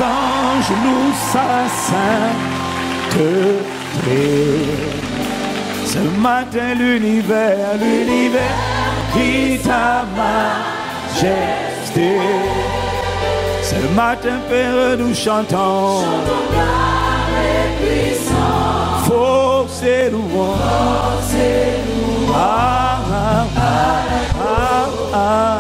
anges louent sa sainteté. Ce matin l'univers crie ta majesté. Ce matin Père nous chantons force et louange. Ah, ah, ah, ah, ah,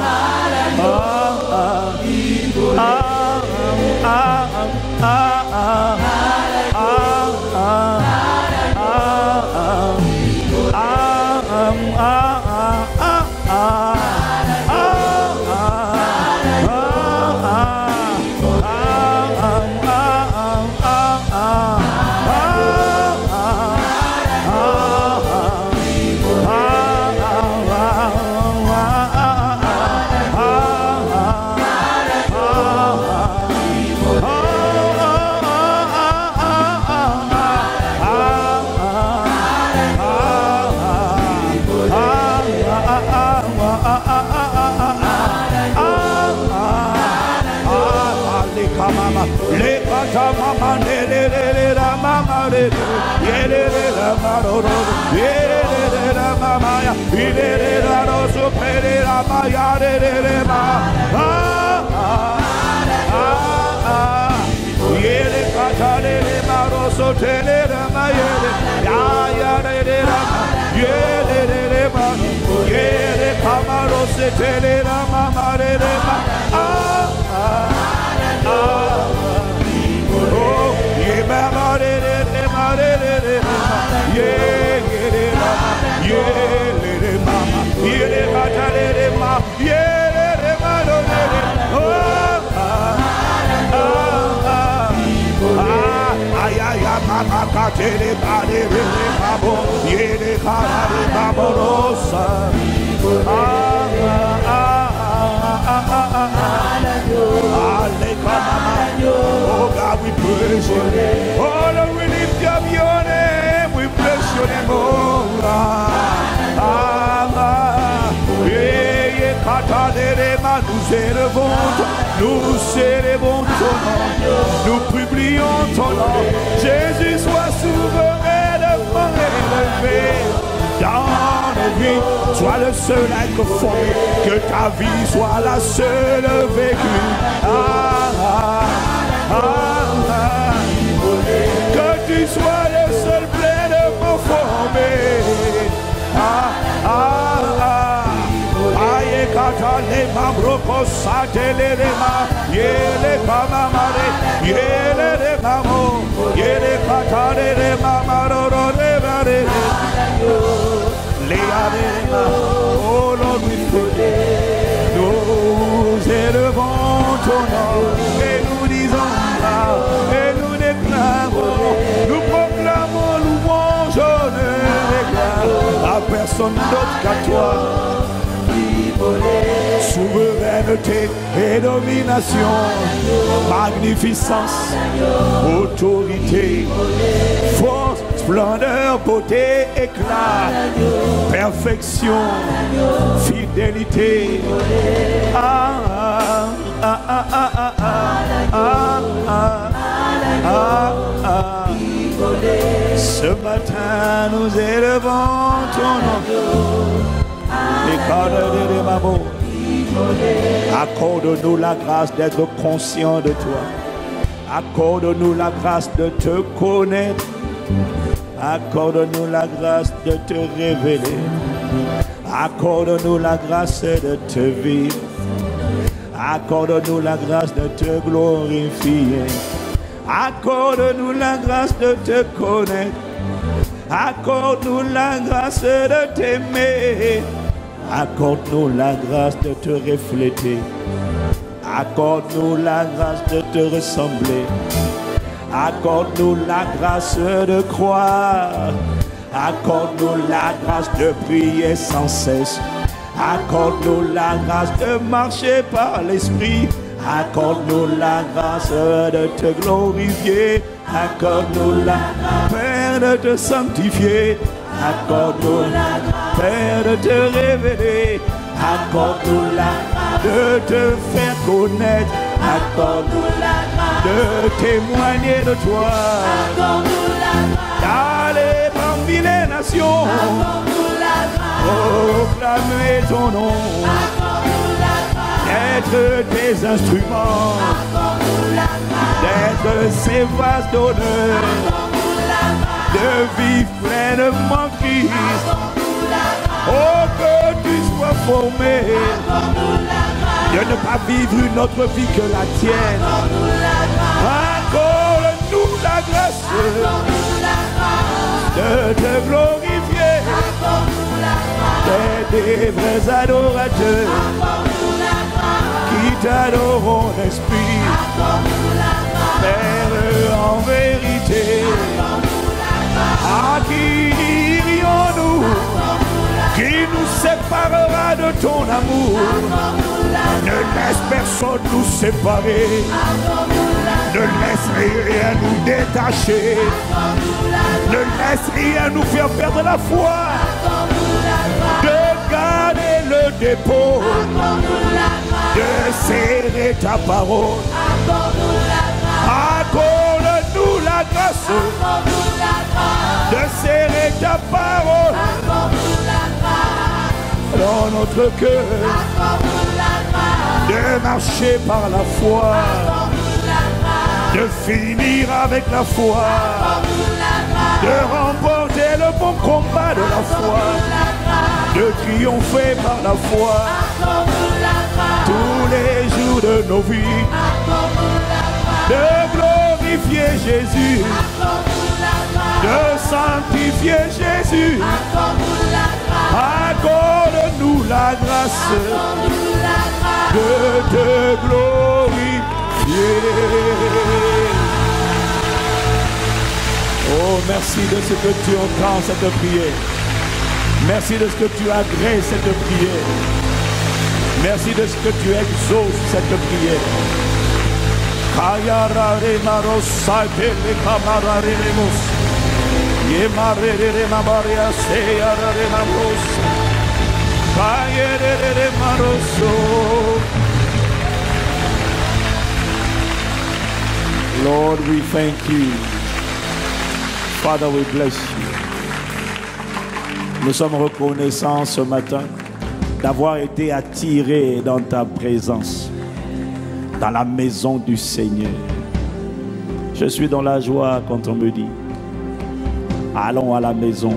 Oh God, we praise you. Oh Lord, we lift up your name. We bless your name, oh God. Nous célébrons ton nom, nous publions ton nom. Jésus, sois souverainement élevé dans nos vies. Sois le seul à être formé, que ta vie soit la seule vécue. Que tu sois le seul pleinement formé. Aye kata le mabroko satele le ma yele kama mare yele le mamo yele kata le mamaro le mare le ade ma. Oh Lord, we pray. Nous élevons ton nom et nous disons et nous déclarons, nous proclamons louange, honneur et gloire à personne d'autre qu'à toi. Souveraineté et domination, magnificence, autorité, force, splendeur, beauté, éclat, perfection, fidélité. Ce matin nous élevons ton nom. Accorde-nous la grâce d'être conscient de toi. Accorde-nous la grâce de te connaître. Accorde-nous la grâce de te révéler. Accorde-nous la grâce de te vivre. Accorde-nous la grâce de te glorifier. Accorde-nous la grâce de te connaître. Accorde-nous la grâce de t'aimer. Accorde-nous la grâce de te refléter. Accorde-nous la grâce de te ressembler. Accorde-nous la grâce de croire. Accorde-nous la grâce de prier sans cesse. Accorde-nous la grâce de marcher par l'esprit. Accorde-nous la grâce de te glorifier. Accorde-nous la grâce, Père, de te sanctifier. Accorde-nous la grâce, Père, de te révéler. Accorde-nous la grâce de te faire connaître. Accorde-nous la grâce de témoigner de toi. D'aller parmi les nations, proclamer ton nom, d'être tes instruments, d'être ces vases d'honneur, de vivre pleinement Christ. Oh, que tu sois formé, de ne pas vivre une autre vie que la tienne. Accorde-nous la grâce de te glorifier, des vrais adorateurs qui t'adoreront d'esprit. Père, en vérité, à qui irions-nous? Qui nous séparera de ton amour? Ne laisse personne nous séparer. Ne laisse rien nous détacher. Ne laisse rien nous faire perdre la foi. De garder le dépôt, de serrer ta parole. Accorde-nous la grâce de serrer ta parole dans notre cœur, de marcher par la foi, de finir avec la foi, de remporter le bon combat de la foi, de triompher par la foi tous les jours de nos vies, de glorifier Jésus, de sanctifier Jésus. Accorde-nous la grâce de te glorifier. Oh, merci de ce que tu entends cette prière. Merci de ce que tu agrées cette prière. Merci de ce que tu exauces cette prière. Lord, we thank you. Father, we bless you. Nous sommes reconnaissants ce matin d'avoir été attirés dans ta présence, dans la maison du Seigneur. Je suis dans la joie quand on me dit allons à la maison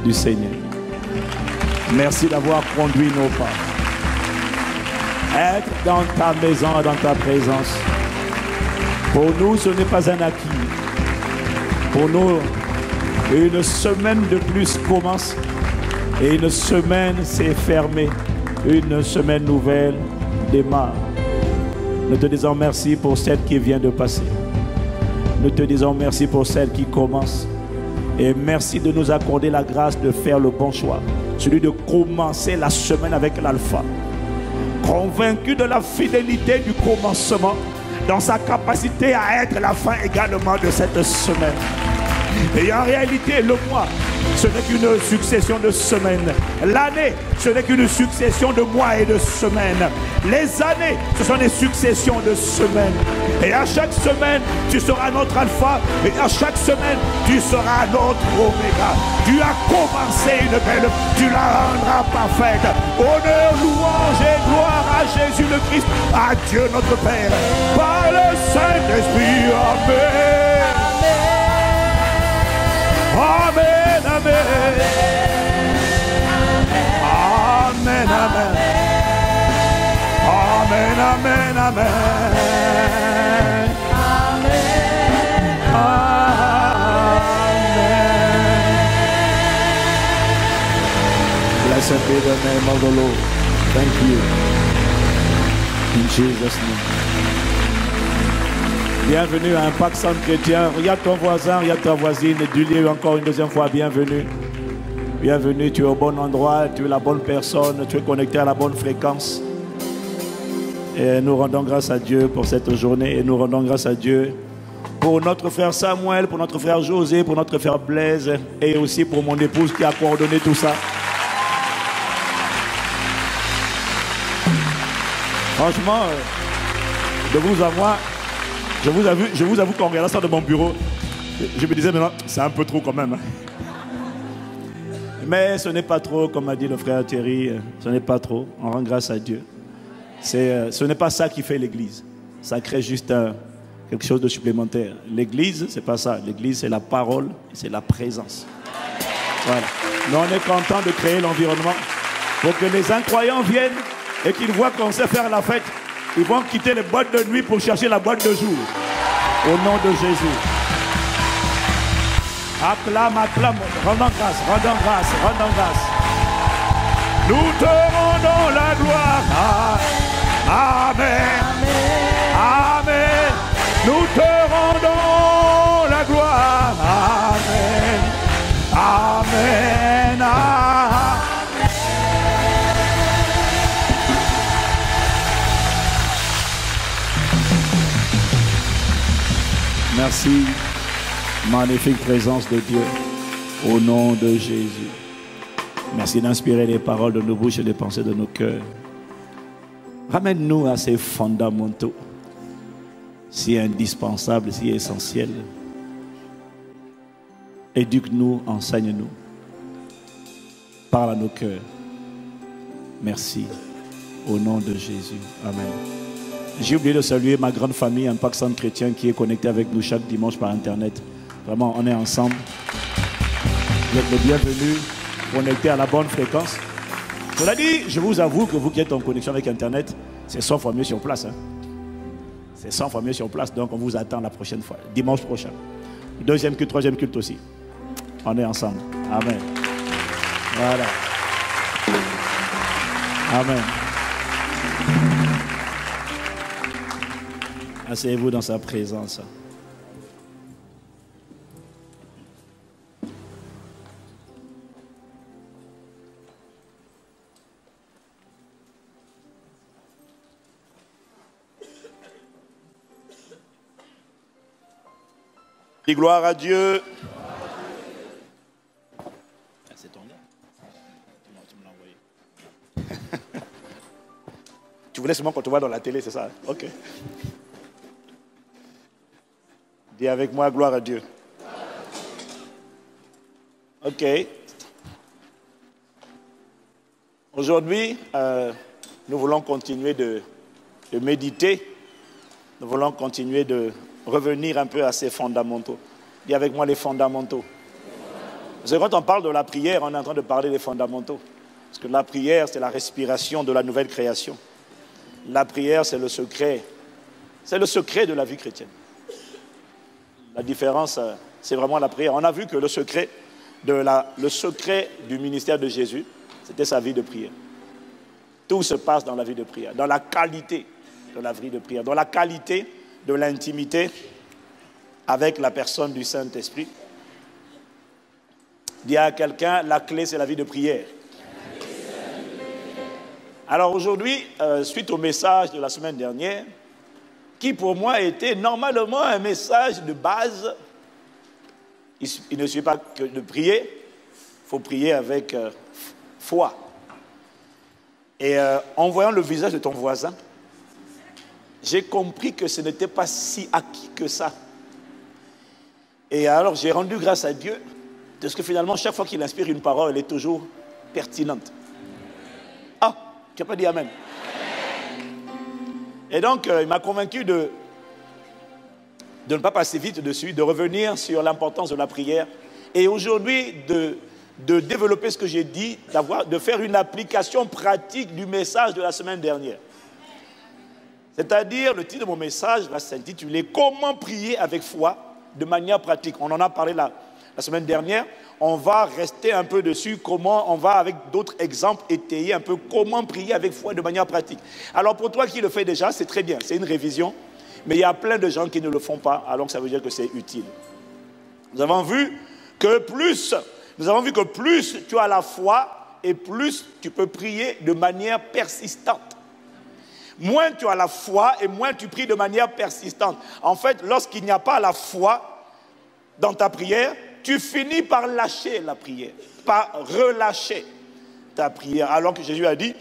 du Seigneur. Merci d'avoir conduit nos pas. Être dans ta maison, dans ta présence. Pour nous, ce n'est pas un acquis. Pour nous, une semaine de plus commence et une semaine s'est fermée. Une semaine nouvelle démarre. Nous te disons merci pour celle qui vient de passer. Nous te disons merci pour celle qui commence. Et merci de nous accorder la grâce de faire le bon choix. Celui de commencer la semaine avec l'alpha. Convaincu de la fidélité du commencement, dans sa capacité à être la fin également de cette semaine. Et en réalité, le mois, ce n'est qu'une succession de semaines. L'année, ce n'est qu'une succession de mois et de semaines. Les années, ce sont des successions de semaines. Et à chaque semaine, tu seras notre alpha. Et à chaque semaine, tu seras notre oméga. Tu as commencé une belle, tu la rendras parfaite. Honneur, louange et gloire à Jésus le Christ, à Dieu notre Père, par le Saint-Esprit. Amen. Amen, amen. Amen, amen. Amen, amen, amen. Blessed be the name of the Lord. Thank you. In Jesus' name. Bienvenue à Impact Centre Chrétien. Regarde ton voisin, regarde ta voisine. Dis-lui encore une deuxième fois bienvenue. Bienvenue, tu es au bon endroit, tu es la bonne personne, tu es connecté à la bonne fréquence. Et nous rendons grâce à Dieu pour cette journée et nous rendons grâce à Dieu pour notre frère Samuel, pour notre frère José, pour notre frère Blaise et aussi pour mon épouse qui a coordonné tout ça. Franchement, de vous avoir, Je vous avoue qu'en regardant ça de mon bureau, je me disais maintenant, c'est un peu trop quand même. Mais ce n'est pas trop, comme a dit le frère Thierry, ce n'est pas trop. On rend grâce à Dieu. Ce n'est pas ça qui fait l'église. Ça crée juste quelque chose de supplémentaire. L'église, c'est pas ça. L'église, c'est la parole, c'est la présence. Voilà. Mais on est content de créer l'environnement pour que les incroyants viennent et qu'ils voient qu'on sait faire la fête. Ils vont quitter les boîtes de nuit pour chercher la boîte de jour. Au nom de Jésus. Acclame, acclame. Rendons grâce, rendons grâce, rendons grâce. Nous te rendons la gloire. Amen. Amen. Nous te rendons la gloire. Amen. Amen. Amen. Merci, magnifique présence de Dieu, au nom de Jésus. Merci d'inspirer les paroles de nos bouches et les pensées de nos cœurs. Ramène-nous à ces fondamentaux, si indispensables, si essentiels. Éduque-nous, enseigne-nous. Parle à nos cœurs. Merci, au nom de Jésus. Amen. J'ai oublié de saluer ma grande famille Impact Centre Chrétien qui est connectée avec nous chaque dimanche par Internet. Vraiment, on est ensemble. Vous êtes les bienvenus, connectés à la bonne fréquence. Cela dit, je vous avoue que vous qui êtes en connexion avec Internet, c'est 100 fois mieux sur place. Hein. C'est 100 fois mieux sur place, donc on vous attend la prochaine fois, dimanche prochain. Deuxième culte, troisième culte aussi. On est ensemble. Amen. Voilà. Amen. Asseyez-vous dans sa présence. Dis gloire à Dieu. C'est ton gars. Tu me l'as envoyé. Tu voulais seulement qu'on te voit dans la télé, c'est ça? Ok. Dis avec moi, gloire à Dieu. Ok. Aujourd'hui, nous voulons continuer de méditer. Nous voulons continuer de revenir un peu à ces fondamentaux. Dis avec moi les fondamentaux. Parce que quand on parle de la prière, on est en train de parler des fondamentaux. Parce que la prière, c'est la respiration de la nouvelle création. La prière, c'est le secret. C'est le secret de la vie chrétienne. La différence, c'est vraiment la prière. On a vu que le secret du ministère de Jésus, c'était sa vie de prière. Tout se passe dans la vie de prière, dans la qualité de la vie de prière, dans la qualité de l'intimité avec la personne du Saint-Esprit. Dis à quelqu'un, la clé, c'est la vie de prière. Alors aujourd'hui, suite au message de la semaine dernière, qui pour moi était normalement un message de base. Il ne suffit pas que de prier, il faut prier avec foi. Et en voyant le visage de ton voisin, j'ai compris que ce n'était pas si acquis que ça. Et alors j'ai rendu grâce à Dieu, parce que finalement, chaque fois qu'il inspire une parole, elle est toujours pertinente. Ah, tu n'as pas dit Amen. Et donc, il m'a convaincu de ne pas passer vite dessus, de revenir sur l'importance de la prière. Et aujourd'hui, de développer ce que j'ai dit, de faire une application pratique du message de la semaine dernière. C'est-à-dire, le titre de mon message va s'intituler « Comment prier avec foi de manière pratique ». On en a parlé la semaine dernière. On va rester un peu dessus, comment on va, avec d'autres exemples, étayer un peu comment prier avec foi de manière pratique. Alors pour toi qui le fais déjà, c'est très bien, c'est une révision. Mais il y a plein de gens qui ne le font pas, alors que ça veut dire que c'est utile. Nous avons vu que plus tu as la foi, et plus tu peux prier de manière persistante. Moins tu as la foi, et moins tu pries de manière persistante. En fait, lorsqu'il n'y a pas la foi dans ta prière, tu finis par lâcher la prière, par relâcher ta prière. Alors que Jésus a dit,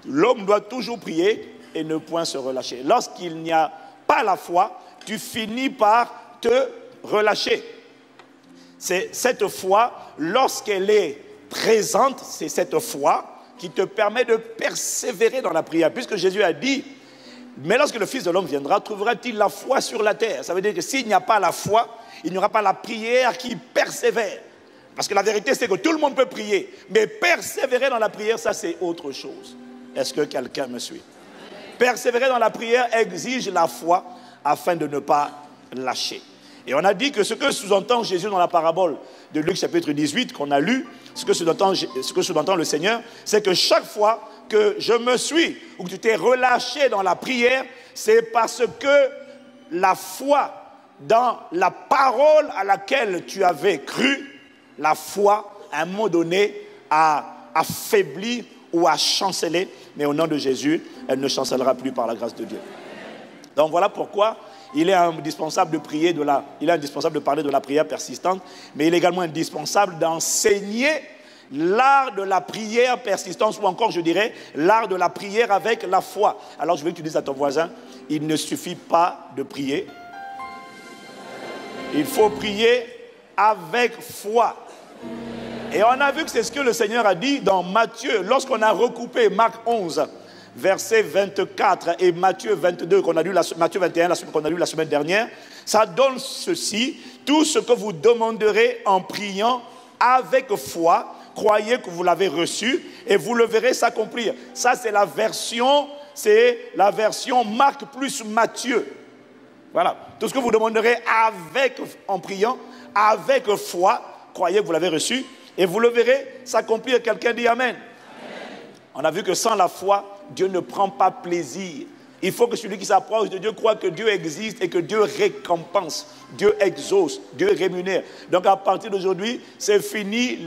l'homme doit toujours prier et ne point se relâcher. Lorsqu'il n'y a pas la foi, tu finis par te relâcher. C'est cette foi, lorsqu'elle est présente, c'est cette foi qui te permet de persévérer dans la prière. Puisque Jésus a dit, mais lorsque le Fils de l'homme viendra, trouvera-t-il la foi sur la terre? Ça veut dire que s'il n'y a pas la foi, il n'y aura pas la prière qui persévère. Parce que la vérité, c'est que tout le monde peut prier. Mais persévérer dans la prière, ça c'est autre chose. Est-ce que quelqu'un me suit? Persévérer dans la prière exige la foi afin de ne pas lâcher. Et on a dit que ce que sous-entend Jésus dans la parabole de Luc chapitre 18 qu'on a lu, ce que sous-entend le Seigneur, c'est que chaque fois que je me suis ou que tu t'es relâché dans la prière, c'est parce que la foi dans la parole à laquelle tu avais cru, la foi, à un moment donné, a affaibli ou a chancelé. Mais au nom de Jésus, elle ne chancellera plus par la grâce de Dieu. Donc voilà pourquoi il est indispensable de prier il est indispensable de parler de la prière persistante, mais il est également indispensable d'enseigner l'art de la prière persistante, ou encore, je dirais, l'art de la prière avec la foi. Alors je veux que tu dises à ton voisin, il ne suffit pas de prier. Il faut prier avec foi. Et on a vu que c'est ce que le Seigneur a dit dans Matthieu, lorsqu'on a recoupé Marc 11, verset 24 et Matthieu 22, Matthieu 21 qu'on a lu la semaine dernière. Ça donne ceci: tout ce que vous demanderez en priant avec foi, croyez que vous l'avez reçu et vous le verrez s'accomplir. Ça c'est la version Marc plus Matthieu. Voilà, tout ce que vous demanderez en priant avec foi, croyez que vous l'avez reçu et vous le verrez s'accomplir. Quelqu'un dit Amen. On a vu que sans la foi, Dieu ne prend pas plaisir. Il faut que celui qui s'approche de Dieu croit que Dieu existe et que Dieu récompense, Dieu exauce, Dieu rémunère. Donc à partir d'aujourd'hui, c'est fini.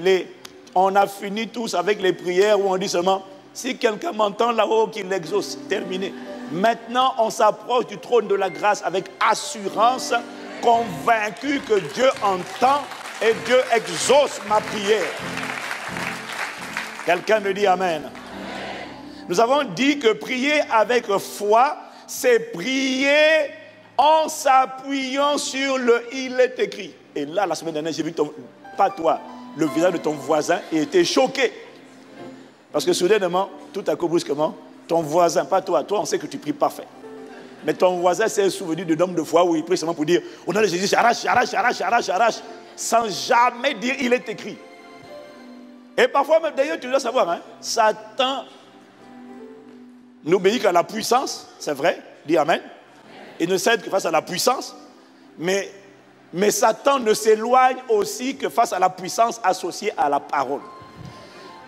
On a fini tous avec les prières où on dit seulement, si quelqu'un m'entend là-haut, qu'il l'exauce. Terminé. Maintenant, on s'approche du trône de la grâce avec assurance, convaincu que Dieu entend et Dieu exauce ma prière. Quelqu'un me dit Amen. Nous avons dit que prier avec foi, c'est prier en s'appuyant sur le « il est écrit ». Et là, la semaine dernière, j'ai vu, pas toi, le visage de ton voisin et était choqué. Parce que soudainement, tout à coup, brusquement, ton voisin, pas toi, on sait que tu pries parfait. Mais ton voisin s'est souvenu de nombre de fois où il prie seulement pour dire « au nom de Jésus, j'arrache, sans jamais dire « il est écrit ». Et parfois, même d'ailleurs, tu dois savoir, hein, Satan n'obéit qu'à la puissance, c'est vrai, dis Amen. Il ne cède que face à la puissance, mais Satan ne s'éloigne aussi que face à la puissance associée à la parole.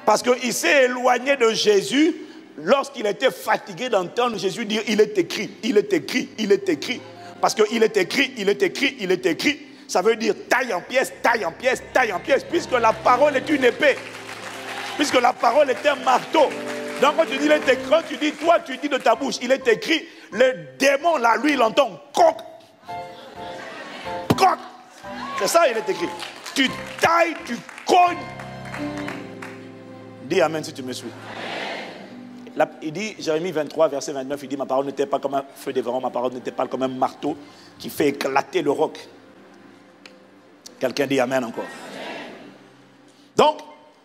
Parce qu'il s'est éloigné de Jésus lorsqu'il était fatigué d'entendre Jésus dire « il est écrit, il est écrit, il est écrit ». Parce qu'il est écrit, il est écrit, il est écrit. Ça veut dire taille en pièces, taille en pièces, taille en pièces, puisque la parole est une épée. Puisque la parole est un marteau. Donc quand tu dis il est écrit, tu dis, toi tu dis de ta bouche, il est écrit, le démon là, lui il entend, coq, coq. C'est ça, il est écrit. Tu tailles, tu cognes. Dis Amen si tu me suis. Là, il dit, Jérémie 23, verset 29, il dit, ma parole n'était pas comme un feu dévorant, ma parole n'était pas comme un marteau qui fait éclater le roc. Quelqu'un dit Amen encore. Donc,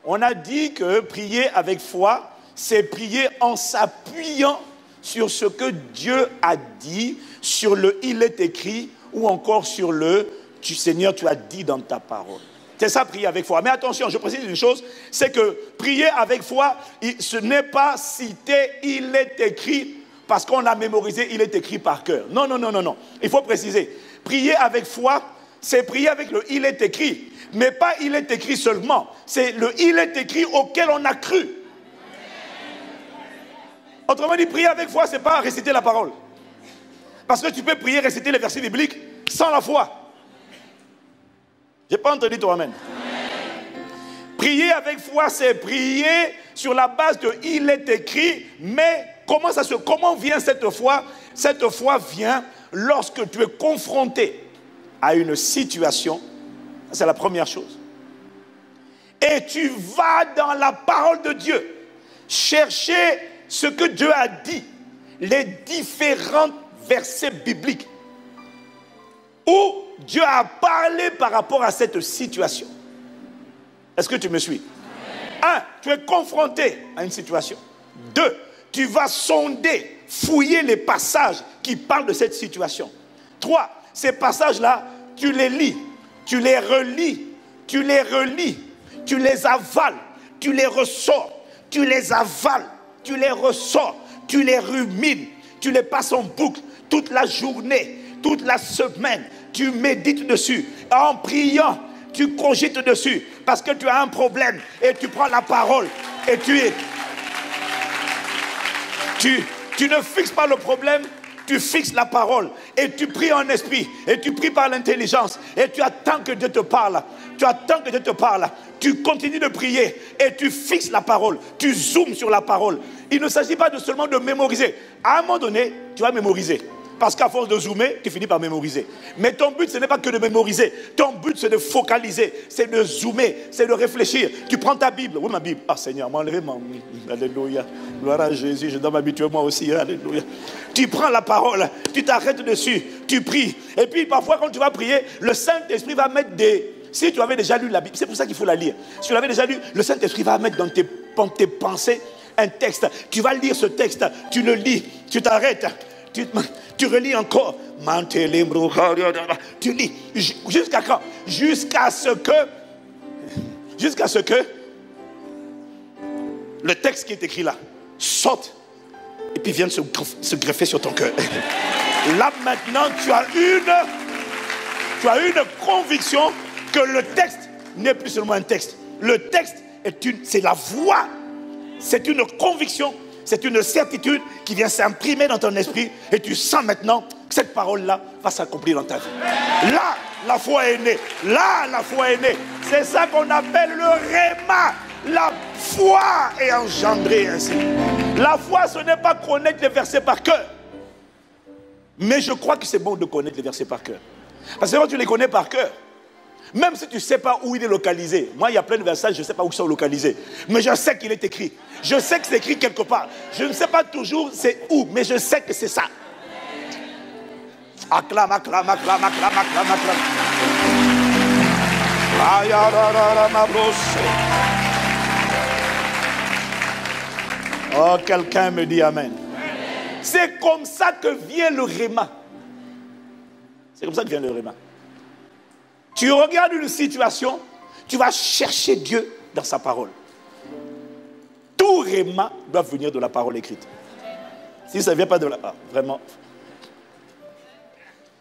on a dit que prier avec foi, c'est prier en s'appuyant sur ce que Dieu a dit, sur le « il est écrit » ou encore sur le « Seigneur, tu as dit dans ta parole ». C'est ça, prier avec foi. Mais attention, je précise une chose, c'est que prier avec foi, ce n'est pas citer « il est écrit » parce qu'on l'a mémorisé, il est écrit par cœur. Non, non, non, non, non. Il faut préciser. Prier avec foi, c'est prier avec le « il est écrit ». Mais pas « il est écrit » seulement. C'est le « il est écrit » auquel on a cru. Autrement dit, prier avec foi, ce n'est pas réciter la parole. Parce que tu peux prier, réciter les versets bibliques sans la foi. Je n'ai pas entendu ton amen. Prier avec foi, c'est prier sur la base de « il est écrit », mais comment vient cette foi? Cette foi vient lorsque tu es confronté à une situation. C'est la première chose. Et tu vas dans la parole de Dieu chercher ce que Dieu a dit, les différents versets bibliques. où Dieu a parlé par rapport à cette situation. Est-ce que tu me suis? 1, tu es confronté à une situation. 2, tu vas sonder, fouiller les passages qui parlent de cette situation. 3, ces passages-là, tu les lis, tu les relis, tu les relis, tu les avales, tu les ressors, tu les avales, tu les ressors, tu les rumines, tu les passes en boucle toute la journée, toute la semaine, tu médites dessus. En priant, tu cogites dessus parce que tu as un problème et tu prends la parole et tu ne fixes pas le problème, tu fixes la parole et tu pries en esprit et tu pries par l'intelligence et tu attends que Dieu te parle. Tu attends que Dieu te parle. Tu continues de prier et tu fixes la parole. Tu zoomes sur la parole. Il ne s'agit pas seulement de mémoriser. À un moment donné, tu vas mémoriser. Parce qu'à force de zoomer, tu finis par mémoriser. Mais ton but, ce n'est pas que de mémoriser. Ton but, c'est de focaliser, c'est de zoomer, c'est de réfléchir. Tu prends ta Bible. Oui, ma Bible. Ah, Seigneur, m'enlève ma... Alléluia. Gloire à Jésus, je dois m'habituer moi aussi. Alléluia. Tu prends la parole, tu t'arrêtes dessus, tu pries. Et puis, parfois, quand tu vas prier, le Saint-Esprit va mettre des... Si tu avais déjà lu la Bible, c'est pour ça qu'il faut la lire. Si tu l'avais déjà lu, le Saint-Esprit va mettre dans tes pensées un texte. Tu vas lire ce texte, tu le lis, tu t'arrêtes. Tu relis encore. Tu lis. Jusqu'à quand? Jusqu'à ce que le texte qui est écrit là sorte et puis vienne se greffer sur ton cœur. Là maintenant tu as une conviction que le texte n'est plus seulement un texte. Le texte c'est la voix. C'est une conviction. C'est une certitude qui vient s'imprimer dans ton esprit et tu sens maintenant que cette parole-là va s'accomplir dans ta vie. Là, la foi est née. Là, la foi est née. C'est ça qu'on appelle le réma. La foi est engendrée ainsi. La foi, ce n'est pas connaître les versets par cœur. Mais je crois que c'est bon de connaître les versets par cœur. Parce que quand tu les connais par cœur, même si tu ne sais pas où il est localisé. Moi, il y a plein de versets, je ne sais pas où ils sont localisés. Mais je sais qu'il est écrit. Je sais que c'est écrit quelque part. Je ne sais pas toujours c'est où, mais je sais que c'est ça. Acclame, acclame, acclame, acclame, acclame, acclame. Oh, quelqu'un me dit amen. C'est comme ça que vient le réma. C'est comme ça que vient le réma. Tu regardes une situation, tu vas chercher Dieu dans sa parole. Tout réma doit venir de la parole écrite. Si ça ne vient pas de la... Ah, vraiment.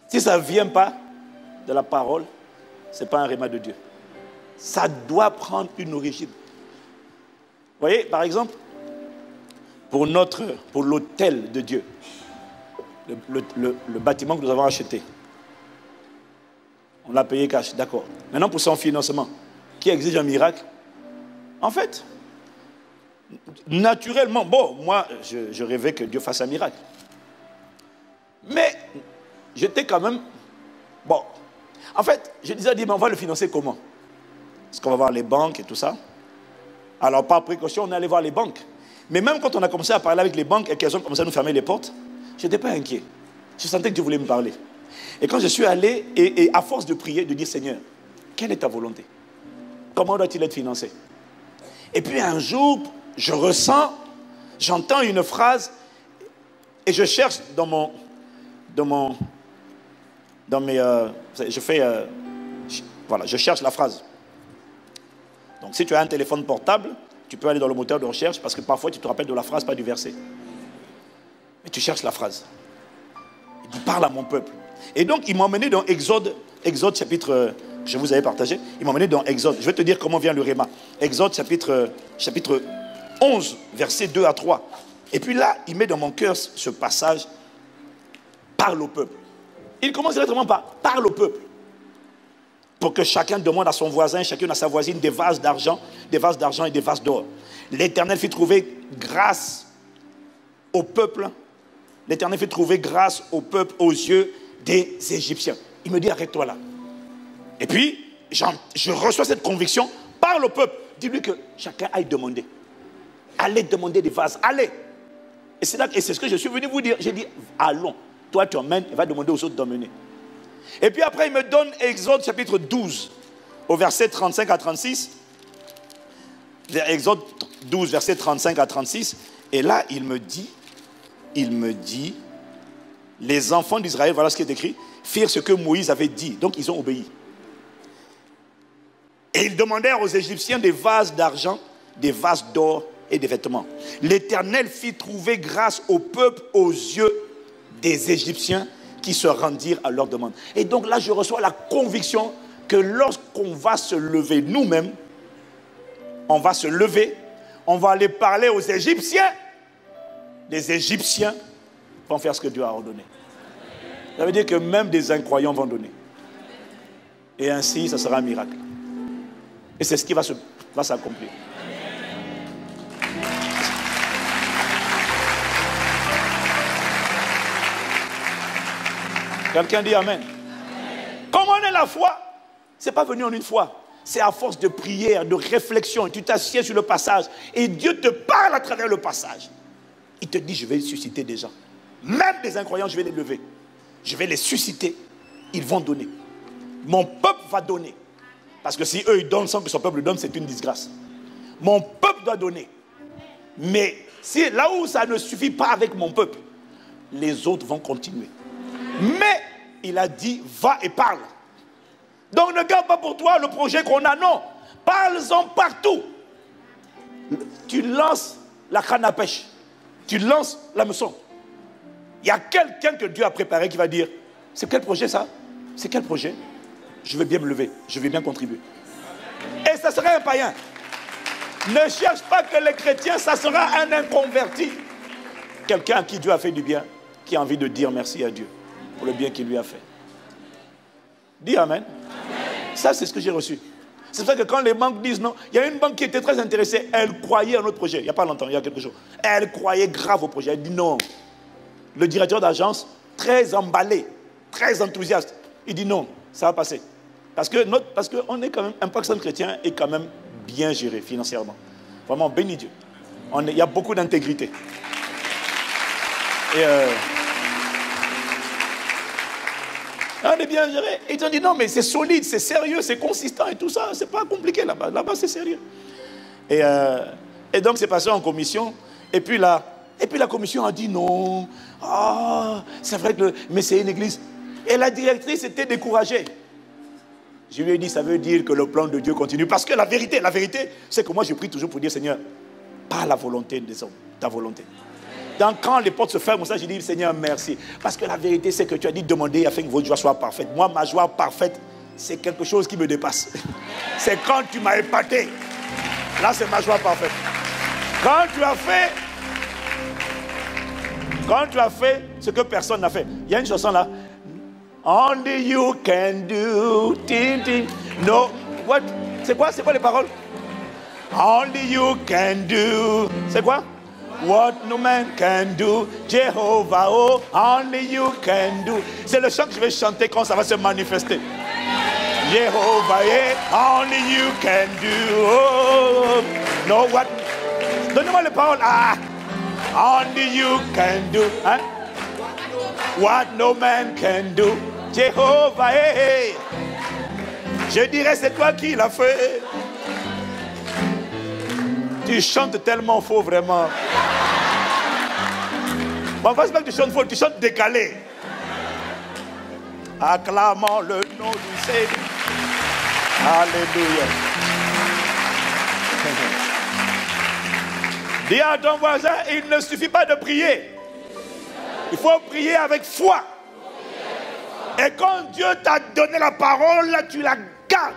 Si ça ne vient pas de la parole, ce n'est pas un réma de Dieu. Ça doit prendre une origine. Vous voyez, par exemple, pour l'autel de Dieu, le bâtiment que nous avons acheté, on l'a payé cash, d'accord. Maintenant, pour son financement, qui exige un miracle? En fait, naturellement, bon, moi, je rêvais que Dieu fasse un miracle. Mais, j'étais quand même... Bon, en fait, je disais, mais on va le financer comment? Parce qu'on va voir les banques et tout ça. Alors, par précaution, on est allé voir les banques. Mais même quand on a commencé à parler avec les banques et qu'elles ont commencé à nous fermer les portes, je n'étais pas inquiet. Je sentais que Dieu voulait me parler. Et quand je suis allé, et à force de prier, de dire, Seigneur, quelle est ta volonté? Comment doit-il être financé? Et puis un jour, je ressens, j'entends une phrase, et je cherche voilà, je cherche la phrase. Donc si tu as un téléphone portable, tu peux aller dans le moteur de recherche, parce que parfois tu te rappelles de la phrase, pas du verset. Mais tu cherches la phrase. Il dit, parle à mon peuple. Et donc, il m'a emmené dans Exode chapitre, je vous avais partagé, il m'a emmené dans Exode. Je vais te dire comment vient le réma. Exode chapitre 11, versets 2 à 3. Et puis là, il met dans mon cœur ce passage, parle au peuple. Il commence directement par, parle au peuple. Pour que chacun demande à son voisin, chacune à sa voisine des vases d'argent et des vases d'or. L'Éternel fit trouver grâce au peuple. L'Éternel fait trouver grâce au peuple aux yeux des Égyptiens. Il me dit, arrête-toi là. Et puis, je reçois cette conviction, parle au peuple. Dis-lui que chacun aille demander. Allez demander des vases, allez. Et c'est ce que je suis venu vous dire. J'ai dit, allons. Toi, tu emmènes et va demander aux autres d'emmener. Et puis après, il me donne Exode chapitre 12, au verset 35 à 36. Exode 12, verset 35 à 36. Et là, il me dit, les enfants d'Israël, voilà ce qui est écrit, firent ce que Moïse avait dit. Donc, ils ont obéi. Et ils demandèrent aux Égyptiens des vases d'argent, des vases d'or et des vêtements. L'Éternel fit trouver grâce au peuple aux yeux des Égyptiens qui se rendirent à leur demande. Et donc là, je reçois la conviction que lorsqu'on va se lever nous-mêmes, on va se lever, on va aller parler aux Égyptiens, les Égyptiens vont faire ce que Dieu a ordonné. Ça veut dire que même des incroyants vont donner. Et ainsi, ça sera un miracle. Et c'est ce qui va s'accomplir. Quelqu'un dit Amen. Comment est la foi? Ce n'est pas venu en une fois. C'est à force de prière, de réflexion. Tu t'assieds sur le passage et Dieu te parle à travers le passage. Il te dit, je vais susciter des gens. Même des incroyants, je vais les lever. Je vais les susciter. Ils vont donner. Mon peuple va donner. Parce que si eux, ils donnent sans que son peuple donne, c'est une disgrâce. Mon peuple doit donner. Mais si là où ça ne suffit pas avec mon peuple, les autres vont continuer. Mais il a dit, va et parle. Donc ne garde pas pour toi le projet qu'on a, non. Parle-en partout. Tu lances la canne à pêche. Tu lances l'hameçon. Il y a quelqu'un que Dieu a préparé qui va dire, c'est quel projet ça? C'est quel projet? Je vais bien me lever, je vais bien contribuer. Et ça sera un païen. Ne cherche pas que les chrétiens, ça sera un inconverti. Quelqu'un à qui Dieu a fait du bien, qui a envie de dire merci à Dieu pour le bien qu'il lui a fait. Dis Amen. Ça, c'est ce que j'ai reçu. C'est pour ça que quand les banques disent non, il y a une banque qui était très intéressée, elle croyait à notre projet. Il n'y a pas longtemps, il y a quelques jours. Elle croyait grave au projet. Elle dit non. Le directeur d'agence, très emballé, très enthousiaste, il dit non, ça va passer. Parce qu'on est quand même, Impact Centre Chrétien est quand même bien géré financièrement. Vraiment, béni Dieu. Il y a beaucoup d'intégrité. Et on est bien géré. Et ils ont dit non, mais c'est solide, c'est sérieux, c'est consistant et tout ça. C'est pas compliqué là-bas. Là-bas, c'est sérieux. Et donc, c'est passé en commission. Et puis la commission a dit non. Ah, c'est vrai que mais c'est une église. Et la directrice était découragée. Je lui ai dit, ça veut dire que le plan de Dieu continue. Parce que la vérité, c'est que moi, je prie toujours pour dire, Seigneur, pas la volonté des hommes, ta volonté. Donc, quand les portes se ferment, ça, je dis, Seigneur, merci. Parce que la vérité, c'est que tu as dit, demandez afin que votre joie soit parfaite. Moi, ma joie parfaite, c'est quelque chose qui me dépasse. C'est quand tu m'as épaté. Là, c'est ma joie parfaite. Quand tu as fait ce que personne n'a fait. Il y a une chanson là. Only you can do. No. What? C'est quoi les paroles? Only you can do. C'est quoi? What no man can do. Jehovah, oh, only you can do. C'est le chant que je vais chanter quand ça va se manifester. Jehovah, yeah, only you can do. Oh, no, what? Donnez-moi les paroles. Ah, only you can do. Hein? What no man can do. Jehovah, hey. Je dirais, c'est toi qui l'as fait. Tu chantes tellement faux, vraiment. Bon, c'est pas que tu chantes faux, tu chantes décalé. Acclamons le nom du Seigneur. Alléluia. Dis à ton voisin, il ne suffit pas de prier. Il faut prier avec foi. Et quand Dieu t'a donné la parole, tu la gardes.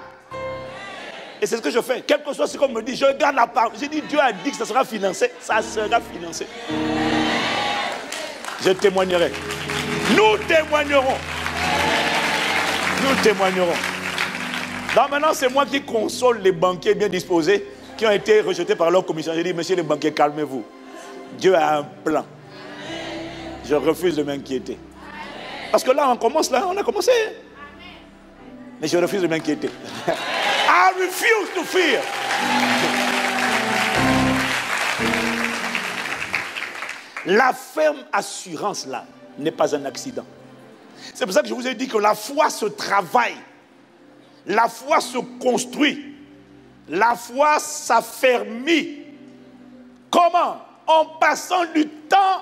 Et c'est ce que je fais. Quel que soit ce qu'on me dit, je garde la parole. J'ai dit, Dieu a dit que ça sera financé. Ça sera financé. Je témoignerai. Nous témoignerons. Nous témoignerons. Donc maintenant, c'est moi qui console les banquiers bien disposés qui ont été rejetés par leur commission. J'ai dit, monsieur les banquiers, calmez-vous. Dieu a un plan. Je refuse de m'inquiéter. Parce que là, on a commencé. Mais je refuse de m'inquiéter. I refuse to fear. La ferme assurance là n'est pas un accident. C'est pour ça que je vous ai dit que la foi se travaille. La foi se construit. La foi s'affermit. Comment? En passant du temps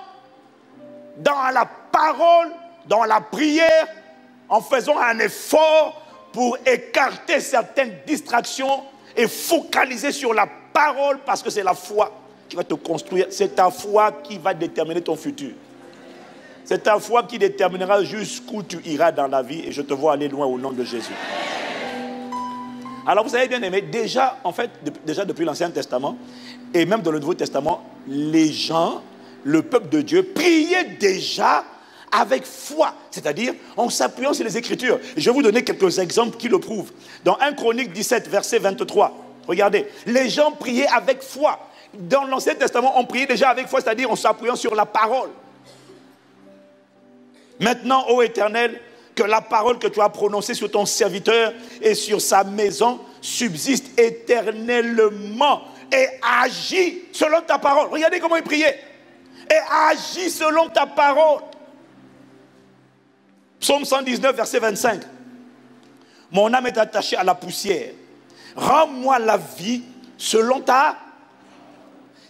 dans la parole, dans la prière, en faisant un effort pour écarter certaines distractions et focaliser sur la parole, parce que c'est la foi qui va te construire. C'est ta foi qui va déterminer ton futur. C'est ta foi qui déterminera jusqu'où tu iras dans la vie, et je te vois aller loin au nom de Jésus. Alors vous savez bien aimé, déjà depuis l'Ancien Testament et même dans le Nouveau Testament, les gens, le peuple de Dieu, priaient déjà avec foi, c'est-à-dire en s'appuyant sur les Écritures. Je vais vous donner quelques exemples qui le prouvent. Dans 1 Chronique 17, verset 23, regardez, les gens priaient avec foi. Dans l'Ancien Testament, on priait déjà avec foi, c'est-à-dire en s'appuyant sur la parole. Maintenant, ô Éternel, que la parole que tu as prononcée sur ton serviteur et sur sa maison subsiste éternellement et agit selon ta parole. Regardez comment il priait. Et agit selon ta parole. Psaume 119, verset 25. Mon âme est attachée à la poussière. Rends-moi la vie selon ta...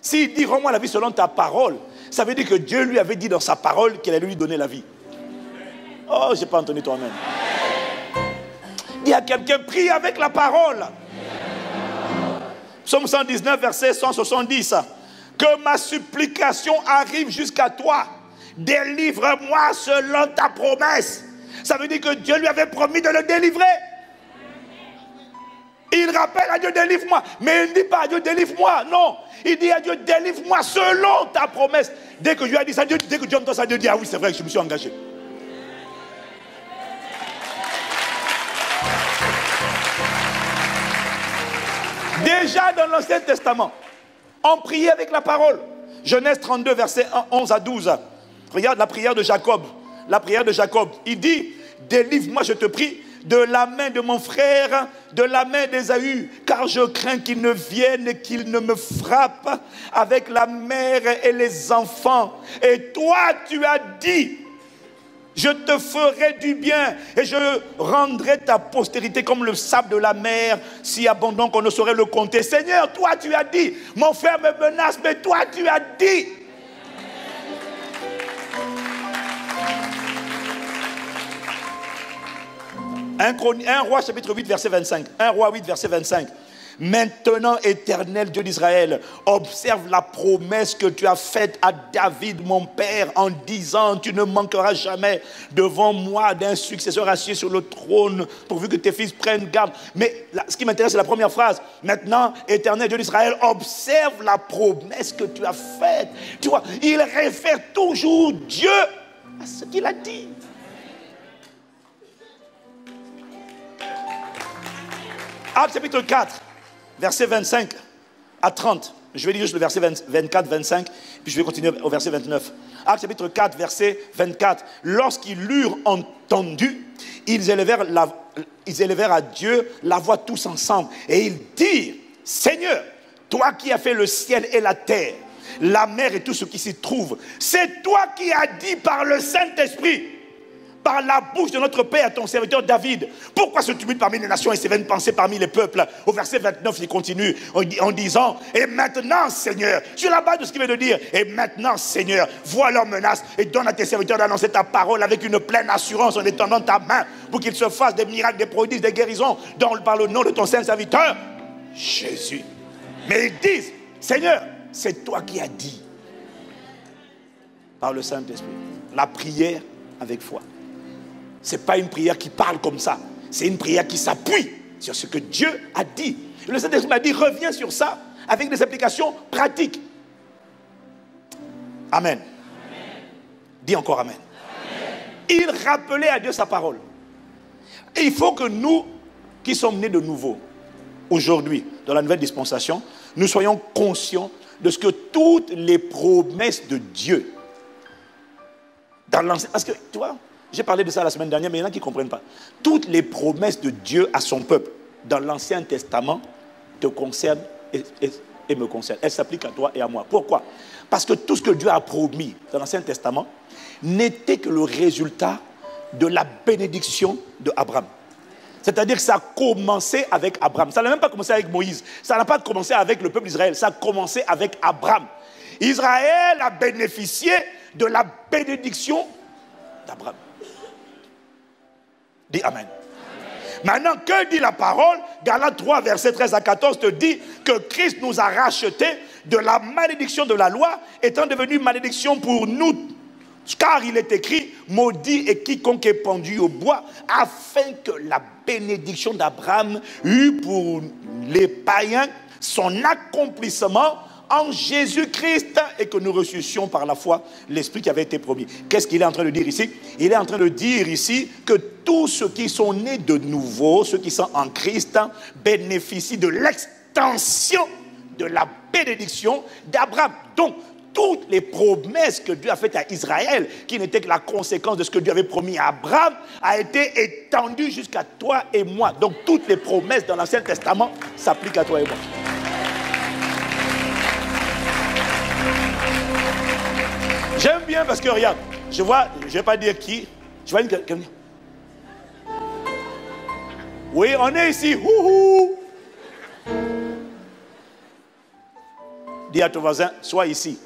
S'il dit rends-moi la vie selon ta parole, ça veut dire que Dieu lui avait dit dans sa parole qu'il allait lui donner la vie. Oh, je n'ai pas entendu toi-même. Il y a quelqu'un prie avec la parole. Psaume 119, verset 170. Que ma supplication arrive jusqu'à toi. Délivre-moi selon ta promesse. Ça veut dire que Dieu lui avait promis de le délivrer. Il rappelle à Dieu, délivre-moi. Mais il ne dit pas à Dieu, délivre-moi. Non. Il dit à Dieu, délivre-moi selon ta promesse. Dès que Dieu a dit ça, dès que Dieu entend ça, Dieu dit, ah oui, c'est vrai que je me suis engagé. Déjà dans l'Ancien Testament, on priait avec la parole. Genèse 32, versets 11 à 12. Regarde la prière de Jacob. La prière de Jacob. Il dit, délivre-moi, je te prie, de la main de mon frère, de la main d'Ésaü, car je crains qu'il ne vienne et qu'il ne me frappe avec la mère et les enfants. Et toi, tu as dit, je te ferai du bien et je rendrai ta postérité comme le sable de la mer, si abondant qu'on ne saurait le compter. Seigneur, toi tu as dit, mon frère me menace, mais toi tu as dit. Un roi chapitre 8 verset 25. 1 roi 8 verset 25. Maintenant, Éternel Dieu d'Israël, observe la promesse que tu as faite à David, mon père, en disant, tu ne manqueras jamais devant moi d'un successeur assis sur le trône, pourvu que tes fils prennent garde. Mais là, ce qui m'intéresse, c'est la première phrase. Maintenant, Éternel Dieu d'Israël, observe la promesse que tu as faite. Tu vois, il réfère toujours Dieu à ce qu'il a dit. Actes chapitre 4, verset 25 à 30. Je vais lire juste le verset 24, 25, puis je vais continuer au verset 29. Actes chapitre 4, verset 24. Lorsqu'ils l'eurent entendu, ils élevèrent à Dieu la voix tous ensemble. Et ils dirent, Seigneur, toi qui as fait le ciel et la terre, la mer et tout ce qui s'y trouve, c'est toi qui as dit par le Saint-Esprit, par la bouche de notre Père, ton serviteur David. Pourquoi ce tumulte parmi les nations et ces vaines pensées parmi les peuples? Au verset 29, il continue en disant, et maintenant, Seigneur, sur la base de ce qu'il vient de dire, et maintenant, Seigneur, vois leurs menaces et donne à tes serviteurs d'annoncer ta parole avec une pleine assurance en étendant ta main pour qu'ils se fassent des miracles, des prodiges, des guérisons par le nom de ton saint serviteur, Jésus. Mais ils disent, Seigneur, c'est toi qui as dit par le Saint-Esprit. La prière avec foi. Ce n'est pas une prière qui parle comme ça. C'est une prière qui s'appuie sur ce que Dieu a dit. Le Saint-Esprit m'a dit, reviens sur ça avec des applications pratiques. Amen. Amen. Dis encore amen. Amen. Il rappelait à Dieu sa parole. Et il faut que nous, qui sommes nés de nouveau, aujourd'hui, dans la nouvelle dispensation, nous soyons conscients de ce que toutes les promesses de Dieu, dans l'ancien... Parce que, tu vois, j'ai parlé de ça la semaine dernière, mais il y en a qui ne comprennent pas. Toutes les promesses de Dieu à son peuple, dans l'Ancien Testament, te concernent et me concernent. Elles s'appliquent à toi et à moi. Pourquoi? Parce que tout ce que Dieu a promis dans l'Ancien Testament n'était que le résultat de la bénédiction d'Abraham. C'est-à-dire que ça a commencé avec Abraham. Ça n'a même pas commencé avec Moïse. Ça n'a pas commencé avec le peuple d'Israël. Ça a commencé avec Abraham. Israël a bénéficié de la bénédiction d'Abraham. Dis Amen. Maintenant, que dit la parole? Galates 3, versets 13 à 14 te dit que Christ nous a rachetés de la malédiction de la loi, étant devenu malédiction pour nous. Car il est écrit, maudit est quiconque est pendu au bois, afin que la bénédiction d'Abraham eût pour les païens son accomplissement en Jésus-Christ et que nous ressuscitions par la foi l'Esprit qui avait été promis. Qu'est-ce qu'il est en train de dire ici? Il est en train de dire ici que tous ceux qui sont nés de nouveau, ceux qui sont en Christ, bénéficient de l'extension de la bénédiction d'Abraham. Donc, toutes les promesses que Dieu a faites à Israël, qui n'étaient que la conséquence de ce que Dieu avait promis à Abraham, a été étendue jusqu'à toi et moi. Donc, toutes les promesses dans l'Ancien Testament s'appliquent à toi et moi. J'aime bien parce que, regarde, je vois, je ne vais pas dire qui, je vois quelqu'un. Oui, on est ici. Houhou. Dis à ton voisin, sois ici.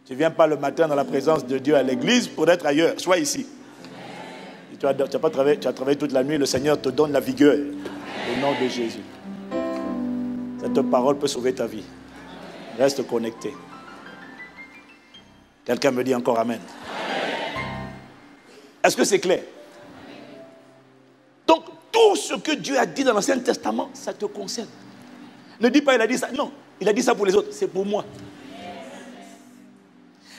Tu ne viens pas le matin dans la présence de Dieu à l'église pour être ailleurs. Sois ici. Tu as travaillé toute la nuit, le Seigneur te donne la vigueur. Au nom de Jésus. Cette parole peut sauver ta vie. Reste connecté. Quelqu'un me dit encore Amen. Est-ce que c'est clair? Donc, tout ce que Dieu a dit dans l'Ancien Testament, ça te concerne. Ne dis pas il a dit ça. Non, il a dit ça pour les autres. C'est pour moi.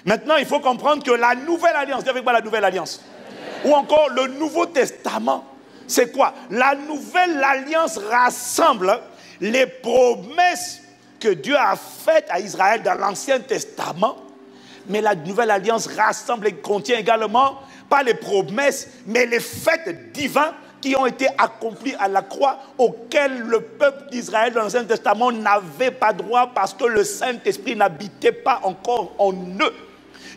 Maintenant, il faut comprendre que la nouvelle alliance, dis avec moi la nouvelle alliance, ou encore le Nouveau Testament, c'est quoi? La nouvelle alliance rassemble les promesses que Dieu a faites à Israël dans l'Ancien Testament, mais la nouvelle alliance rassemble et contient également, pas les promesses, mais les faits divins qui ont été accomplis à la croix, auxquels le peuple d'Israël dans l'Ancien Testament n'avait pas droit parce que le Saint-Esprit n'habitait pas encore en eux.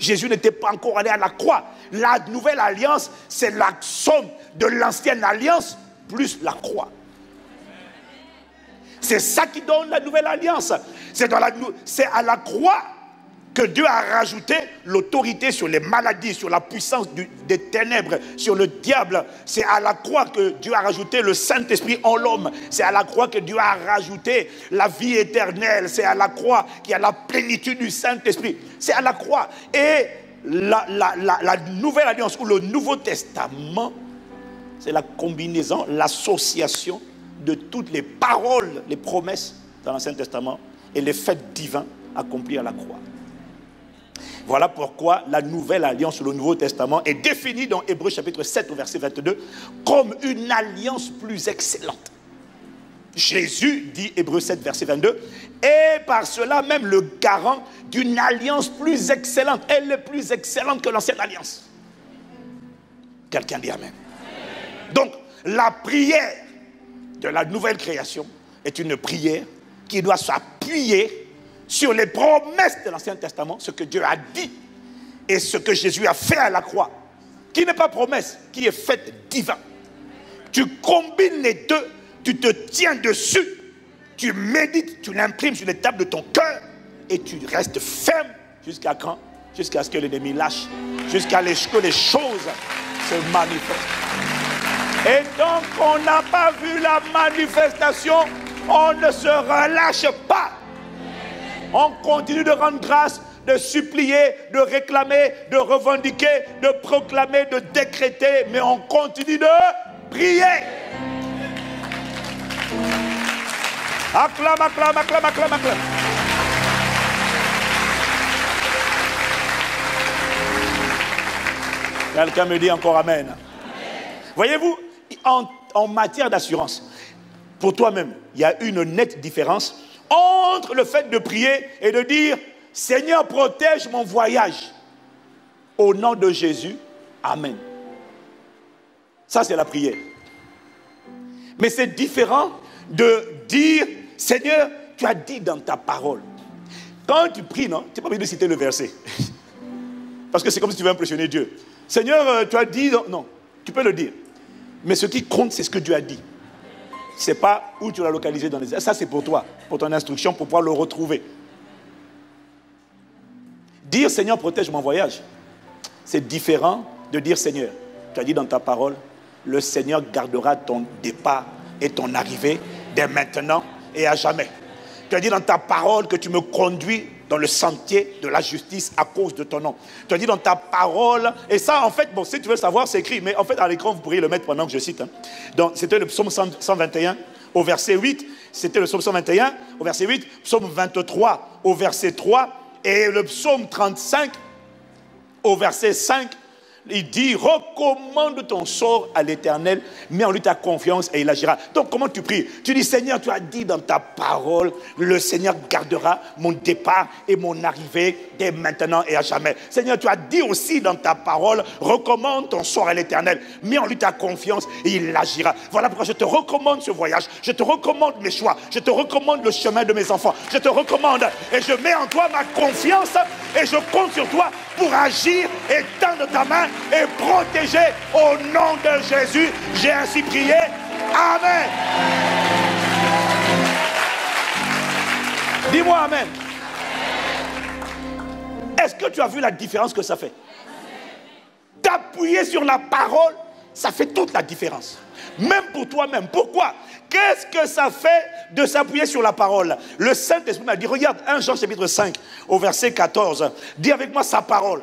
Jésus n'était pas encore allé à la croix. La nouvelle alliance, c'est la somme de l'ancienne alliance plus la croix. C'est ça qui donne la nouvelle alliance. C'est à la croix que Dieu a rajouté l'autorité sur les maladies, sur la puissance des ténèbres, sur le diable. C'est à la croix que Dieu a rajouté le Saint-Esprit en l'homme. C'est à la croix que Dieu a rajouté la vie éternelle. C'est à la croix qu'il y a la plénitude du Saint-Esprit. C'est à la croix. Et la nouvelle alliance ou le Nouveau Testament, c'est la combinaison, l'association de toutes les paroles, les promesses dans l'Ancien Testament et les faits divins accomplis à la croix. Voilà pourquoi la nouvelle alliance ou le Nouveau Testament est définie dans Hébreux chapitre 7 au verset 22 comme une alliance plus excellente. Jésus, dit Hébreux 7 verset 22, est par cela même le garant d'une alliance plus excellente. Elle est plus excellente que l'ancienne alliance. Quelqu'un dit Amen. Donc, la prière de la nouvelle création est une prière qui doit s'appuyer sur les promesses de l'Ancien Testament, ce que Dieu a dit et ce que Jésus a fait à la croix, qui n'est pas promesse, qui est fait divin. Tu combines les deux, tu te tiens dessus, tu médites, tu l'imprimes sur les tables de ton cœur et tu restes ferme jusqu'à quand? Jusqu'à ce que l'ennemi lâche, jusqu'à ce que les choses se manifestent. Et donc, on n'a pas vu la manifestation, on ne se relâche pas. On continue de rendre grâce, de supplier, de réclamer, de revendiquer, de proclamer, de décréter, mais on continue de prier. Acclame, acclame, acclame, acclame, acclame. Quelqu'un me dit encore Amen. Amen. Voyez-vous, en matière d'assurance, pour toi-même, il y a une nette différence entre le fait de prier et de dire « Seigneur, protège mon voyage. Au nom de Jésus, Amen. » Ça, c'est la prière. Mais c'est différent de dire « Seigneur, tu as dit dans ta parole. » Quand tu pries, non, tu n'es pas obligé de citer le verset. Parce que c'est comme si tu veux impressionner Dieu. Seigneur, tu as dit... Non, tu peux le dire. Mais ce qui compte, c'est ce que Dieu a dit. Ce n'est pas où tu l'as localisé dans les... Ça, c'est pour toi, pour ton instruction, pour pouvoir le retrouver. Dire Seigneur, protège mon voyage, c'est différent de dire Seigneur. Tu as dit dans ta parole, le Seigneur gardera ton départ et ton arrivée dès maintenant et à jamais. Tu as dit dans ta parole que tu me conduis dans le sentier de la justice à cause de ton nom. Tu as dit dans ta parole, et ça en fait, bon, si tu veux savoir, c'est écrit, mais en fait à l'écran, vous pourriez le mettre pendant que je cite. Hein. Donc c'était le psaume 121 au verset 8, c'était le psaume 121 au verset 8, psaume 23 au verset 3, et le psaume 35 au verset 5, il dit, recommande ton sort à l'Éternel, mets en lui ta confiance et il agira. Donc comment tu pries? Tu dis, Seigneur, tu as dit dans ta parole, le Seigneur gardera mon départ et mon arrivée dès maintenant et à jamais. Seigneur, tu as dit aussi dans ta parole, recommande ton sort à l'Éternel, mets en lui ta confiance et il agira. Voilà pourquoi je te recommande ce voyage, je te recommande mes choix, je te recommande le chemin de mes enfants, je te recommande et je mets en toi ma confiance et je compte sur toi pour agir et tendre ta main et protéger au nom de Jésus. J'ai ainsi prié. Amen. Dis-moi Amen. Est-ce que tu as vu la différence que ça fait? T'appuyer sur la parole, ça fait toute la différence. Même pour toi-même. Pourquoi? Qu'est-ce que ça fait de s'appuyer sur la parole? Le Saint-Esprit m'a dit, regarde 1 Jean chapitre 5 au verset 14. Dis avec moi sa parole.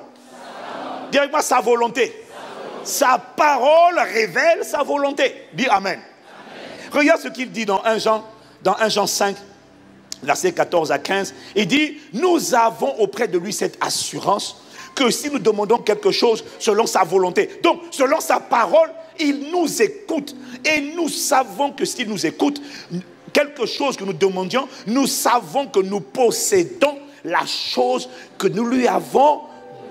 Dis avec moi sa volonté. Sa parole révèle sa volonté. Dis Amen. Amen. Regarde ce qu'il dit dans 1 Jean 5, verset 14 à 15. Il dit, nous avons auprès de lui cette assurance que si nous demandons quelque chose selon sa volonté, donc selon sa parole, il nous écoute. Et nous savons que s'il nous écoute, quelque chose que nous demandions, nous savons que nous possédons la chose que nous lui avons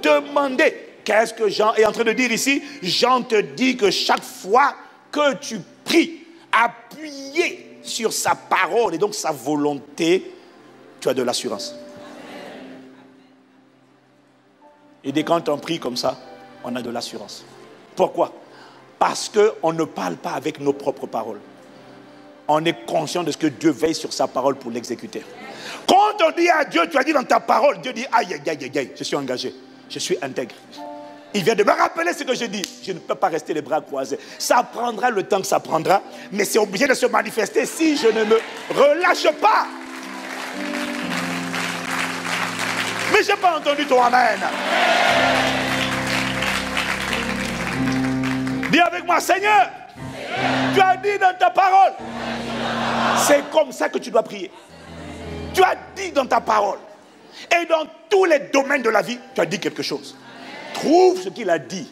demandée. Qu'est-ce que Jean est en train de dire ici? Jean te dit que chaque fois que tu pries, appuyé sur sa parole et donc sa volonté, tu as de l'assurance. Et dès quand on prie comme ça, on a de l'assurance. Pourquoi? Parce qu'on ne parle pas avec nos propres paroles. On est conscient de ce que Dieu veille sur sa parole pour l'exécuter. Quand on dit à Dieu, tu as dit dans ta parole, Dieu dit, aïe, aïe, aïe, aïe, je suis engagé, je suis intègre. Il vient de me rappeler ce que j'ai dit. Je ne peux pas rester les bras croisés. Ça prendra le temps que ça prendra, mais c'est obligé de se manifester si je ne me relâche pas. Mais je n'ai pas entendu ton Amen. Dis avec moi, Seigneur, tu as dit dans ta parole. C'est comme ça que tu dois prier. Tu as dit dans ta parole. Et dans tous les domaines de la vie, tu as dit quelque chose. Trouve ce qu'il a dit.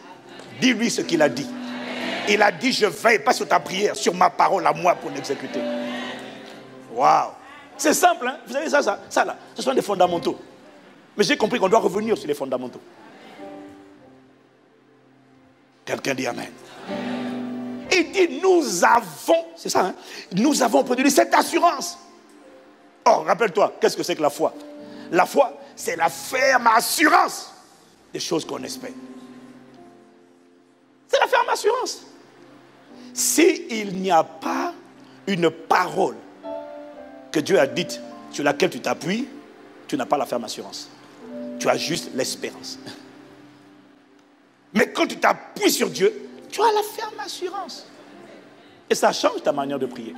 Dis-lui ce qu'il a dit. Il a dit, je veille pas sur ta prière, sur ma parole à moi pour l'exécuter. Waouh. C'est simple, hein? Vous savez ça là, ce sont des fondamentaux. Mais j'ai compris qu'on doit revenir sur les fondamentaux. Quelqu'un dit Amen. Il dit, nous avons, c'est ça, hein? Nous avons produit cette assurance. Oh, rappelle-toi, qu'est-ce que c'est que la foi? La foi, c'est la ferme assurance des choses qu'on espère. C'est la ferme assurance. S'il n'y a pas une parole que Dieu a dite sur laquelle tu t'appuies, tu n'as pas la ferme assurance. Tu as juste l'espérance. Mais quand tu t'appuies sur Dieu, tu as la ferme assurance. Et ça change ta manière de prier.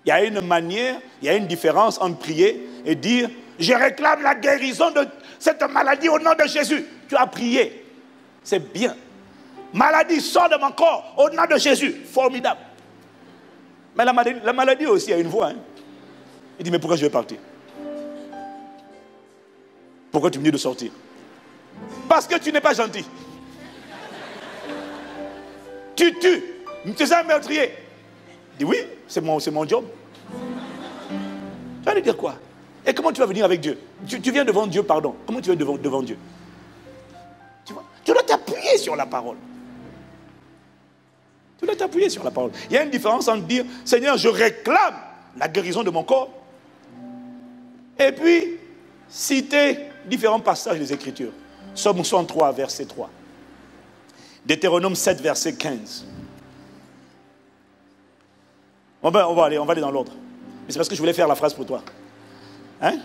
Il y a une manière, il y a une différence entre prier et dire « Je réclame la guérison de cette maladie au nom de Jésus. » Tu as prié. C'est bien. Maladie, sort de mon corps au nom de Jésus. Formidable. Mais la maladie aussi a une voix. Hein. Il dit, mais pourquoi je vais partir? Pourquoi tu me dis de sortir? Parce que tu n'es pas gentil. Tu tues. Tu es un meurtrier. Il dit, oui, c'est mon job. Tu vas lui dire quoi? Et comment tu vas venir avec Dieu? Tu viens devant Dieu, pardon. Comment tu viens devant Dieu? Tu vois? Tu dois t'appuyer sur la parole. Tu dois t'appuyer sur la parole. Il y a une différence entre dire, Seigneur, je réclame la guérison de mon corps. Et puis, citer différents passages des Écritures. Psaume 103, verset 3. Deutéronome 7, verset 15. On va aller dans l'ordre. Mais c'est parce que je voulais faire la phrase pour toi. Hein?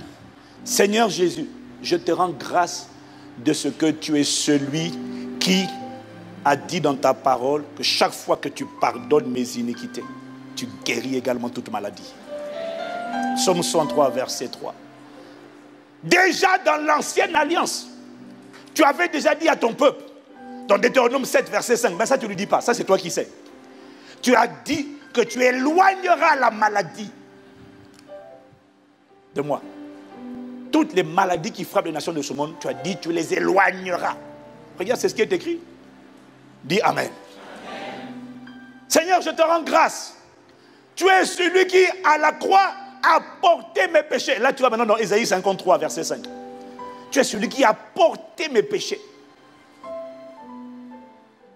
Seigneur Jésus, je te rends grâce de ce que tu es celui qui a dit dans ta parole que chaque fois que tu pardonnes mes iniquités, tu guéris également toute maladie. Psaume 103, verset 3. Déjà dans l'ancienne alliance, tu avais déjà dit à ton peuple, dans Deutéronome 7, verset 5, mais ça tu ne lui dis pas, ça c'est toi qui sais. Tu as dit que tu éloigneras la maladie de moi. Toutes les maladies qui frappent les nations de ce monde, tu as dit, tu les éloigneras. Regarde, c'est ce qui est écrit. Dis Amen. Seigneur, je te rends grâce. Tu es celui qui, à la croix, a porté mes péchés. Là, tu vas maintenant dans Ésaïe 53, verset 5. Tu es celui qui a porté mes péchés.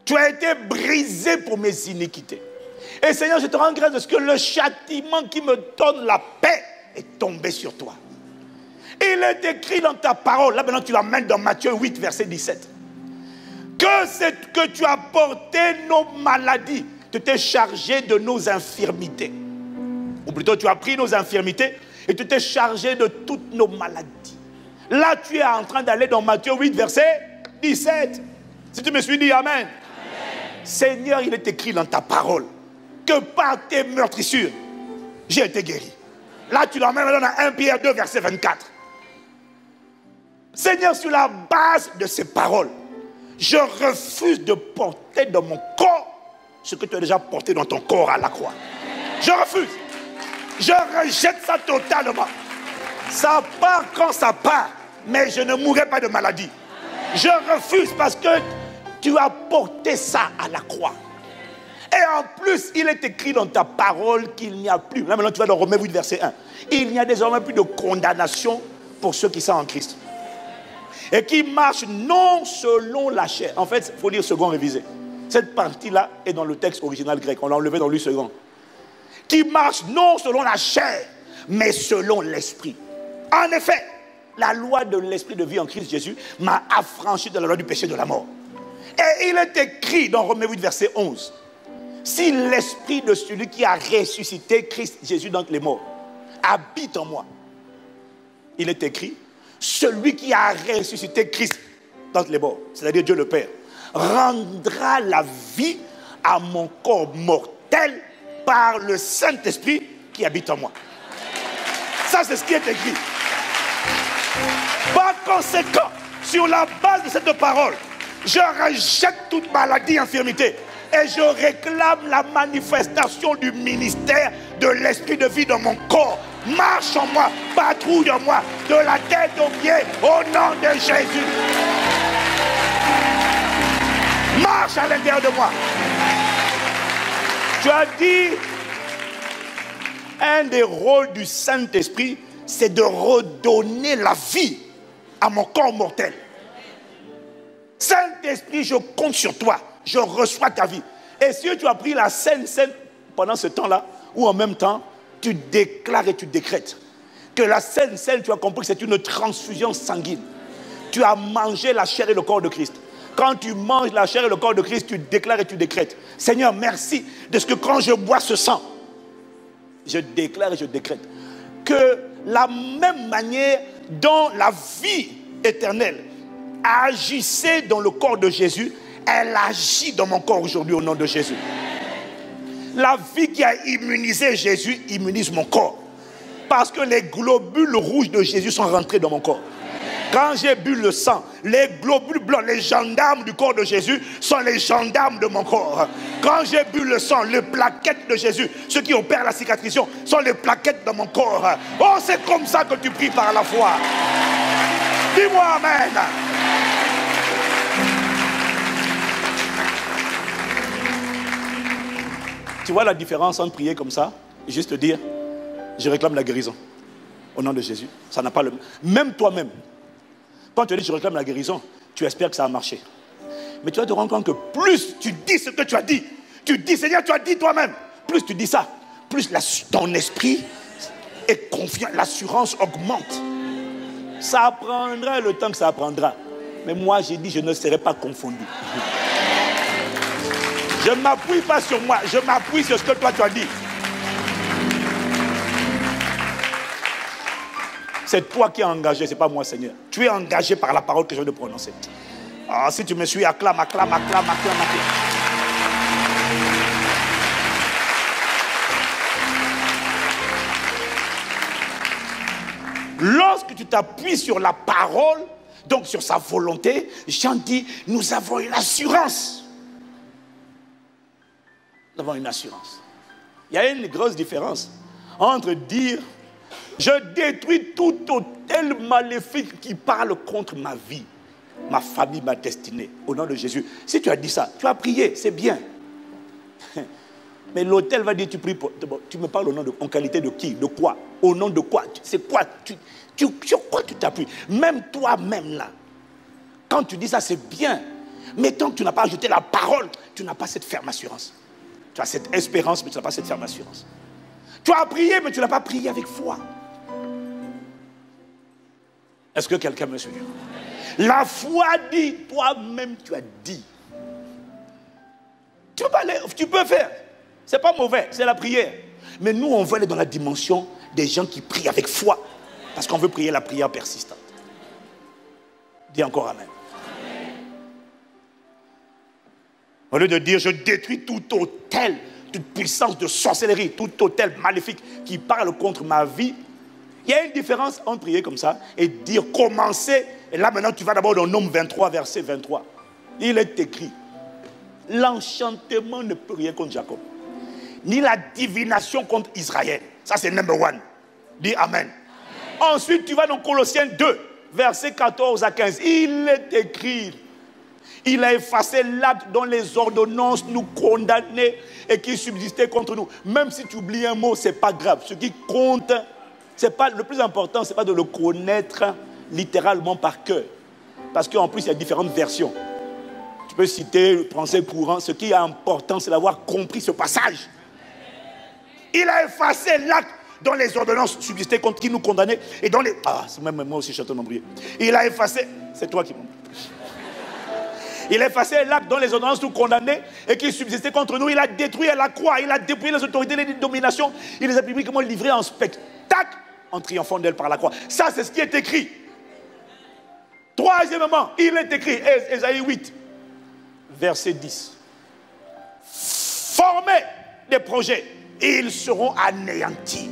Tu as été brisé pour mes iniquités. Et Seigneur, je te rends grâce de ce que le châtiment qui me donne la paix est tombé sur toi. Il est écrit dans ta parole, là maintenant tu l'amènes dans Matthieu 8, verset 17, que c'est que tu as porté nos maladies, tu t'es chargé de nos infirmités. Ou plutôt tu as pris nos infirmités et tu t'es chargé de toutes nos maladies. Là tu es en train d'aller dans Matthieu 8, verset 17. Si tu me suis dit Amen. Amen. Seigneur, il est écrit dans ta parole que par tes meurtrissures, j'ai été guéri. Là tu l'emmènes dans 1 Pierre 2, verset 24. Seigneur, sur la base de ces paroles, je refuse de porter dans mon corps ce que tu as déjà porté dans ton corps à la croix. Je refuse. Je rejette ça totalement. Ça part quand ça part, mais je ne mourrai pas de maladie. Je refuse parce que tu as porté ça à la croix. Et en plus, il est écrit dans ta parole qu'il n'y a plus. Là maintenant, tu vas dans Romains 8, verset 1. Il n'y a désormais plus de condamnation pour ceux qui sont en Christ. Et qui marchent non selon la chair. En fait, il faut lire second révisé. Cette partie-là est dans le texte original grec. On l'a enlevé dans le second. Qui marchent non selon la chair, mais selon l'esprit. En effet, la loi de l'esprit de vie en Christ Jésus m'a affranchi de la loi du péché et de la mort. Et il est écrit dans Romains 8, verset 11. Si l'esprit de celui qui a ressuscité Christ Jésus d'entre les morts habite en moi, il est écrit, celui qui a ressuscité Christ d'entre les morts, c'est-à-dire Dieu le Père, rendra la vie à mon corps mortel par le Saint-Esprit qui habite en moi. Ça, c'est ce qui est écrit. Par conséquent, sur la base de cette parole, je rejette toute maladie, infirmité. Et je réclame la manifestation du ministère de l'esprit de vie dans mon corps. Marche en moi, patrouille en moi, de la tête aux pieds, au nom de Jésus. Marche à l'intérieur de moi. Tu as dit, un des rôles du Saint-Esprit, c'est de redonner la vie à mon corps mortel. Saint-Esprit, je compte sur toi. Je reçois ta vie. Et si tu as pris la Sainte Seine pendant ce temps-là, ou en même temps, tu déclares et tu décrètes que la Sainte Seine, tu as compris que c'est une transfusion sanguine. Tu as mangé la chair et le corps de Christ. Quand tu manges la chair et le corps de Christ, tu déclares et tu décrètes. Seigneur, merci de ce que quand je bois ce sang, je déclare et je décrète que la même manière dont la vie éternelle agissait dans le corps de Jésus, elle agit dans mon corps aujourd'hui au nom de Jésus. La vie qui a immunisé Jésus immunise mon corps. Parce que les globules rouges de Jésus sont rentrés dans mon corps. Quand j'ai bu le sang, les globules blancs, les gendarmes du corps de Jésus sont les gendarmes de mon corps. Quand j'ai bu le sang, les plaquettes de Jésus, ceux qui opèrent la cicatrice, sont les plaquettes de mon corps. Oh, c'est comme ça que tu pries par la foi. Dis-moi Amen. Tu vois la différence entre prier comme ça et juste dire, je réclame la guérison au nom de Jésus. Ça n'a pas le... Même toi-même, quand tu dis je réclame la guérison, tu espères que ça a marché. Mais tu vas te rendre compte que plus tu dis ce que tu as dit, tu dis Seigneur, tu as dit toi-même, plus tu dis ça, plus ton esprit est confiant, l'assurance augmente. Ça prendra le temps que ça prendra. Mais moi, j'ai dit, je ne serai pas confondu. Je ne m'appuie pas sur moi, je m'appuie sur ce que toi tu as dit. C'est toi qui es engagé, ce n'est pas moi, Seigneur. Tu es engagé par la parole que je viens de prononcer. Ah, si tu me suis, acclame, acclame, acclame, acclame, acclame. Lorsque tu t'appuies sur la parole, donc sur sa volonté, Jean dit, nous avons une assurance. Nous avons une assurance. Il y a une grosse différence entre dire, je détruis tout autel maléfique qui parle contre ma vie, ma famille, ma destinée, au nom de Jésus. Si tu as dit ça, tu as prié, c'est bien. Mais l'autel va dire, tu me parles au nom en qualité de qui? De quoi? Au nom de quoi? C'est quoi? Sur quoi tu t'appuies? Même toi-même là, quand tu dis ça, c'est bien. Mais tant que tu n'as pas ajouté la parole, tu n'as pas cette ferme assurance. Tu as cette espérance, mais tu n'as pas cette ferme assurance. Tu as prié, mais tu n'as pas prié avec foi. Est-ce que quelqu'un me suit? La foi dit, toi-même tu as dit. Tu peux faire. Ce n'est pas mauvais, c'est la prière. Mais nous, on veut aller dans la dimension des gens qui prient avec foi. Parce qu'on veut prier la prière persistante. Dis encore amen. Au lieu de dire, je détruis tout autel, toute puissance de sorcellerie, tout autel maléfique qui parle contre ma vie. Il y a une différence entre prier comme ça et dire, commencer. Et là maintenant, tu vas d'abord dans Nombre 23, verset 23. Il est écrit, l'enchantement ne peut rien contre Jacob, ni la divination contre Israël. Ça c'est number one. Dis amen. Ensuite, tu vas dans Colossiens 2, versets 14 à 15. Il est écrit, il a effacé l'acte dont les ordonnances nous condamnaient et qui subsistaient contre nous. Même si tu oublies un mot, ce n'est pas grave. Ce qui compte, le plus important, ce n'est pas de le connaître littéralement par cœur. Parce qu'en plus, il y a différentes versions. Tu peux citer le français courant. Ce qui est important, c'est d'avoir compris ce passage. Il a effacé l'acte dont les ordonnances subsistaient contre qui nous condamnaient et dans les... Ah, c'est même moi aussi, je suis en train d'embrouiller. Il a effacé... C'est toi qui m'en... Il a effacé l'acte dont les ordonnances nous condamnaient et qui subsistaient contre nous. Il a détruit à la croix. Il a dépouillé les autorités de domination. Il les a publiquement livrées en spectacle en triomphant d'elles par la croix. Ça, c'est ce qui est écrit. Troisièmement, il est écrit, Ésaïe 8, verset 10. Formez des projets et ils seront anéantis.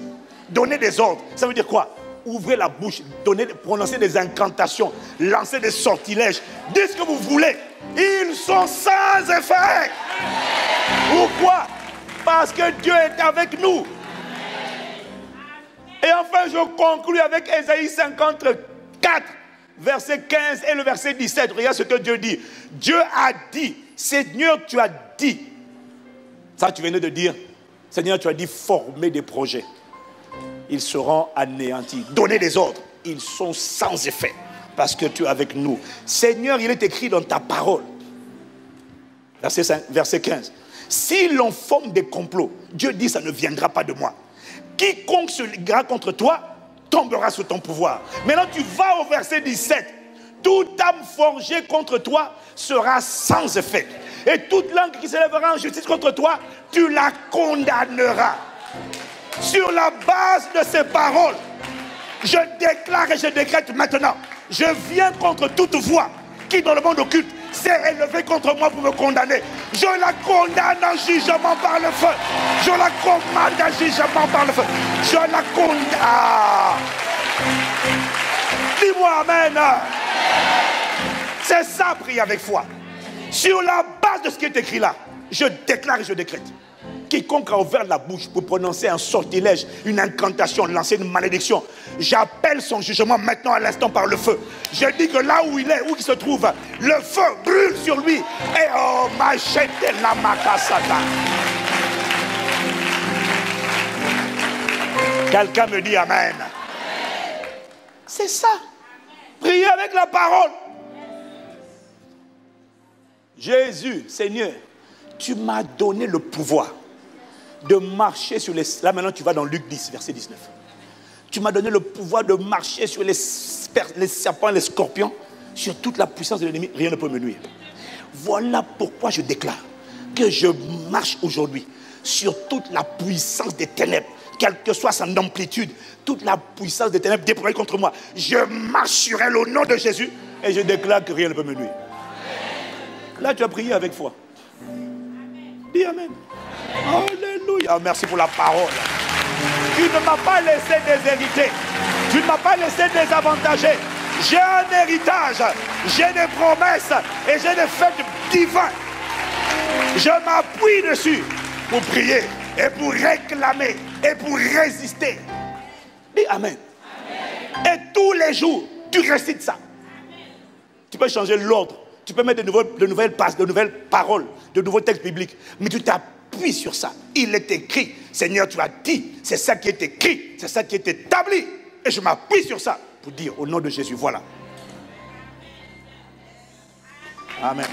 Donnez des ordres. Ça veut dire quoi? Ouvrez la bouche, prononcez des incantations, lancez des sortilèges. Dites ce que vous voulez. Ils sont sans effet. Pourquoi? Parce que Dieu est avec nous. Et enfin, je conclue avec Ésaïe 54, verset 15 et le verset 17. Regarde ce que Dieu dit. Dieu a dit, Seigneur, tu as dit. Ça, tu venais de dire. Seigneur, tu as dit former des projets. Ils seront anéantis. Donnez des ordres. Ils sont sans effet. Parce que tu es avec nous. Seigneur, il est écrit dans ta parole. Verset 15. Si l'on forme des complots, Dieu dit, ça ne viendra pas de moi. Quiconque se liguera contre toi, tombera sous ton pouvoir. Maintenant, tu vas au verset 17. Toute âme forgée contre toi sera sans effet. Et toute langue qui s'élèvera en justice contre toi, tu la condamneras. Sur la base de ces paroles, je déclare et je décrète maintenant, je viens contre toute voix qui dans le monde occulte s'est élevée contre moi pour me condamner. Je la condamne en jugement par le feu. Je la commande en jugement par le feu. Je la condamne. Dis-moi amen. C'est ça, prier avec foi. Sur la base de ce qui est écrit là, je déclare et je décrète. Quiconque a ouvert la bouche pour prononcer un sortilège, une incantation, lancer une malédiction, j'appelle son jugement maintenant à l'instant par le feu. Je dis que là où il est, où il se trouve, le feu brûle sur lui. Et oh, machete la makasata. Quelqu'un me dit amen. C'est ça. Prier avec la parole. Jésus, Seigneur, tu m'as donné le pouvoir de marcher sur les... Là maintenant tu vas dans Luc 10, verset 19. Tu m'as donné le pouvoir de marcher sur les serpents et les scorpions, sur toute la puissance de l'ennemi, rien ne peut me nuire. Voilà pourquoi je déclare que je marche aujourd'hui sur toute la puissance des ténèbres, quelle que soit son amplitude, toute la puissance des ténèbres déployée contre moi. Je marche sur elle au nom de Jésus et je déclare que rien ne peut me nuire. Là, tu as prié avec foi. Dis Amen. Alléluia. Merci pour la parole. Tu ne m'as pas laissé déshériter. Tu ne m'as pas laissé désavantager. J'ai un héritage, j'ai des promesses et j'ai des faits divins. Je m'appuie dessus pour prier et pour réclamer et pour résister. Dis Amen. Amen. Et tous les jours, tu récites ça. Amen. Tu peux changer l'ordre. Tu peux mettre de nouvelles passes, de nouvelles paroles, de nouveaux textes bibliques. Mais tu t'appuies sur ça. Il est écrit. Seigneur, tu as dit. C'est ça qui est écrit. C'est ça qui est établi. Et je m'appuie sur ça pour dire au nom de Jésus, voilà. Amen.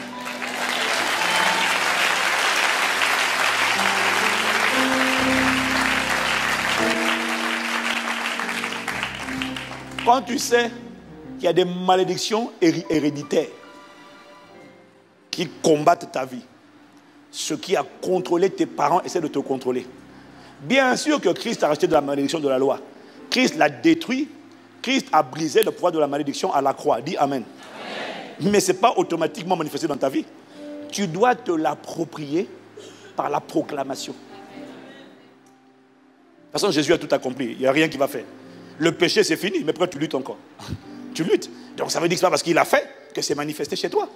Quand tu sais qu'il y a des malédictions héréditaires qui combattent ta vie, ce qui a contrôlé tes parents essaie de te contrôler. Bien sûr que Christ a racheté de la malédiction de la loi. Christ l'a détruit. Christ a brisé le pouvoir de la malédiction à la croix. Dis Amen. Amen. Mais ce n'est pas automatiquement manifesté dans ta vie. Tu dois te l'approprier par la proclamation. De toute façon, Jésus a tout accompli. Il n'y a rien qui va faire. Le péché, c'est fini. Mais pourquoi tu luttes encore? Tu luttes. Donc ça veut dire que ce n'est pas parce qu'il a fait que c'est manifesté chez toi.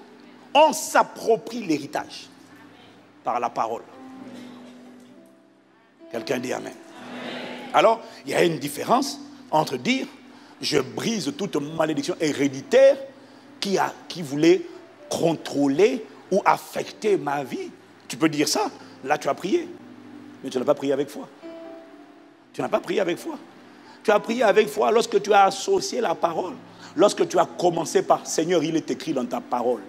On s'approprie l'héritage par la parole. Quelqu'un dit Amen. Amen. Alors, il y a une différence entre dire je brise toute malédiction héréditaire qui voulait contrôler ou affecter ma vie. Tu peux dire ça. Là, tu as prié. Mais tu n'as pas prié avec foi. Tu n'as pas prié avec foi. Tu as prié avec foi lorsque tu as associé la parole. Lorsque tu as commencé par Seigneur, il est écrit dans ta parole.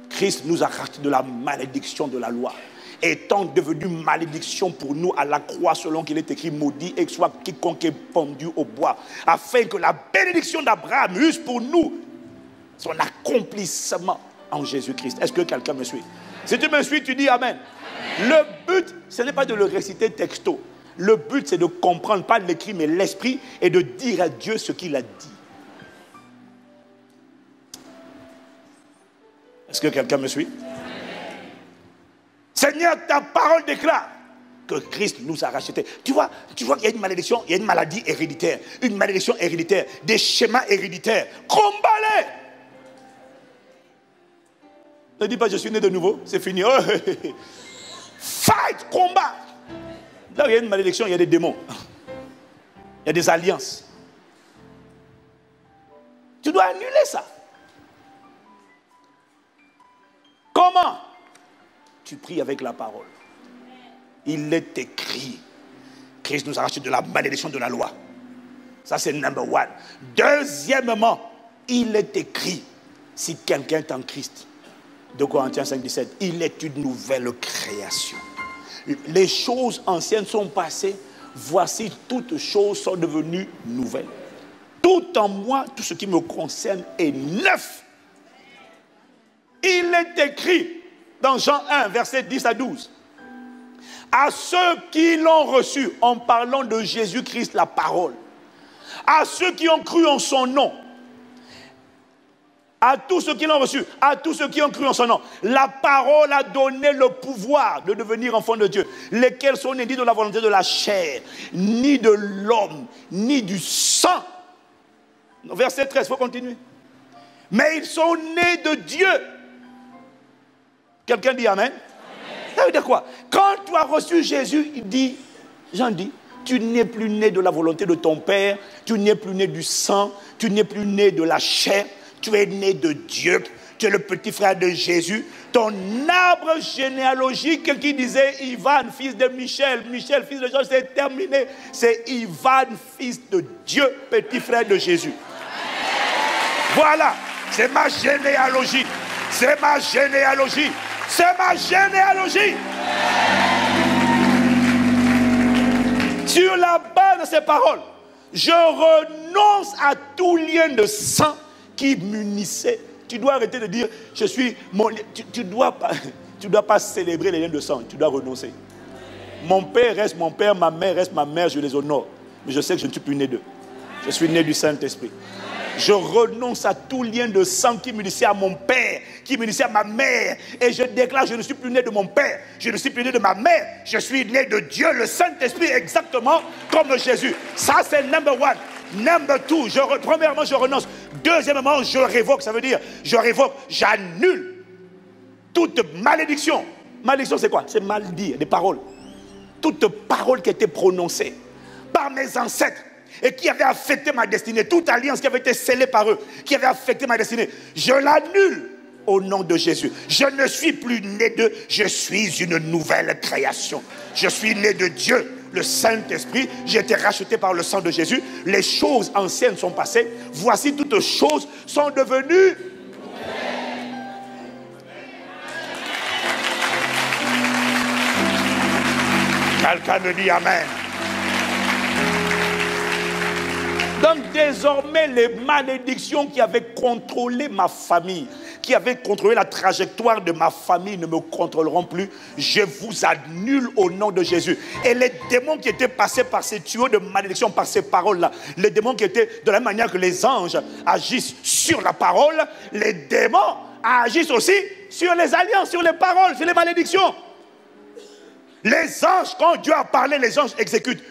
Christ nous a racheté de la malédiction de la loi. Étant devenu malédiction pour nous à la croix, selon qu'il est écrit, maudit et soit quiconque est pendu au bois, afin que la bénédiction d'Abraham use pour nous son accomplissement en Jésus-Christ. Est-ce que quelqu'un me suit? Si tu me suis, tu dis Amen. Amen. Le but, ce n'est pas de le réciter texto. Le but, c'est de comprendre, pas l'écrit, mais l'esprit, et de dire à Dieu ce qu'il a dit. Est-ce que quelqu'un me suit? Seigneur, ta parole déclare que Christ nous a rachetés. Tu vois qu'il y a une malédiction, il y a une maladie héréditaire, une malédiction héréditaire, des schémas héréditaires. Combat-les! Ne dis pas je suis né de nouveau, c'est fini. Oh, fight, combat! Là où il y a une malédiction, il y a des démons. Il y a des alliances. Tu dois annuler ça. Comment? Tu pries avec la parole. Il est écrit. Christ nous a racheté de la malédiction de la loi. Ça, c'est number one. Deuxièmement, il est écrit, si quelqu'un est en Christ, 2 Corinthiens 5, 17, il est une nouvelle création. Les choses anciennes sont passées, voici toutes choses sont devenues nouvelles. Tout en moi, tout ce qui me concerne est neuf. Il est écrit dans Jean 1, versets 10 à 12. À ceux qui l'ont reçu, en parlant de Jésus-Christ, la parole. À ceux qui ont cru en son nom. À tous ceux qui l'ont reçu, à tous ceux qui ont cru en son nom. La parole a donné le pouvoir de devenir enfants de Dieu. Lesquels sont nés ni de la volonté de la chair, ni de l'homme, ni du sang. Verset 13, il faut continuer. Mais ils sont nés de Dieu. Quelqu'un dit Amen. Ça veut dire quoi? Quand tu as reçu Jésus, il dit, Jean dit, tu n'es plus né de la volonté de ton Père, tu n'es plus né du sang, tu n'es plus né de la chair, tu es né de Dieu, tu es le petit frère de Jésus. Ton arbre généalogique qui disait Ivan, fils de Michel, Michel, fils de Jean, c'est terminé. C'est Ivan, fils de Dieu, petit frère de Jésus. Voilà, c'est ma généalogie. C'est ma généalogie. C'est ma généalogie. Sur la base de ces paroles, je renonce à tout lien de sang qui m'unissait. Tu dois arrêter de dire, je suis mon... Tu dois pas célébrer les liens de sang, tu dois renoncer. Mon père reste mon père, ma mère reste ma mère, je les honore. Mais je sais que je ne suis plus né d'eux. Je suis né du Saint-Esprit. Je renonce à tout lien de sang qui m'unissait à mon père, qui m'unissait à ma mère. Et je déclare, je ne suis plus né de mon père, je ne suis plus né de ma mère. Je suis né de Dieu, le Saint-Esprit, exactement comme Jésus. Ça, c'est number one. Number two, premièrement, je renonce. Deuxièmement, je révoque. Ça veut dire, je révoque, j'annule toute malédiction. Malédiction, c'est quoi? C'est mal dire, des paroles. Toute parole qui était prononcée par mes ancêtres et qui avait affecté ma destinée, toute alliance qui avait été scellée par eux, qui avait affecté ma destinée, je l'annule au nom de Jésus. Je ne suis plus né d'eux, je suis une nouvelle création. Je suis né de Dieu, le Saint-Esprit, j'ai été racheté par le sang de Jésus. Les choses anciennes sont passées, voici toutes choses sont devenues. Quelqu'un me dit Amen. Donc désormais, les malédictions qui avaient contrôlé ma famille, qui avaient contrôlé la trajectoire de ma famille ne me contrôleront plus. Je vous annule au nom de Jésus. Et les démons qui étaient passés par ces tuyaux de malédiction, par ces paroles-là, les démons qui étaient de la même manière que les anges agissent sur la parole, les démons agissent aussi sur les alliances, sur les paroles, sur les malédictions. Les anges, quand Dieu a parlé, les anges exécutent.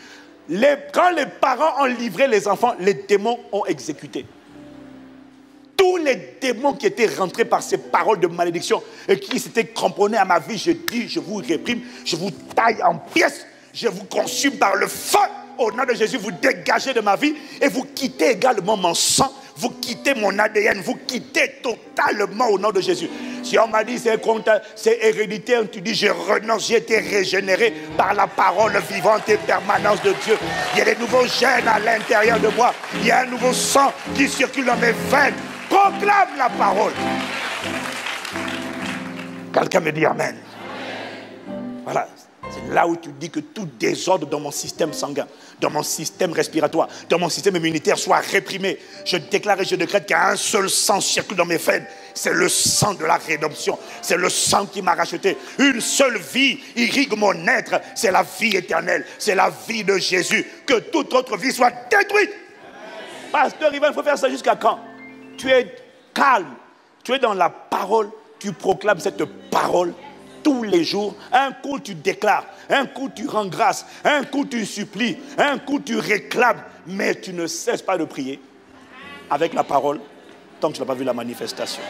Quand les parents ont livré les enfants, les démons ont exécuté. Tous les démons qui étaient rentrés par ces paroles de malédiction et qui s'étaient cramponnés à ma vie, je dis, je vous réprime, je vous taille en pièces, je vous consume par le feu. Au nom de Jésus, vous dégagez de ma vie et vous quittez également mon sang, vous quittez mon ADN, vous quittez totalement au nom de Jésus. Si on m'a dit c'est héréditaire, tu dis je renonce, j'ai été régénéré par la parole vivante et permanente de Dieu. Il y a des nouveaux gènes à l'intérieur de moi, il y a un nouveau sang qui circule dans mes veines. Proclame la parole. Quelqu'un me dit Amen. Voilà. C'est là où tu dis que tout désordre dans mon système sanguin, dans mon système respiratoire, dans mon système immunitaire soit réprimé. Je déclare et je décrète qu'il y a un seul sang circule dans mes veines. C'est le sang de la rédemption. C'est le sang qui m'a racheté. Une seule vie irrigue mon être. C'est la vie éternelle. C'est la vie de Jésus. Que toute autre vie soit détruite. Pasteur Ivan, il faut faire ça jusqu'à quand? Tu es calme. Tu es dans la parole. Tu proclames cette parole tous les jours. Un coup tu déclares, un coup tu rends grâce, un coup tu supplies, un coup tu réclames, mais tu ne cesses pas de prier avec la parole tant que tu n'as pas vu la manifestation.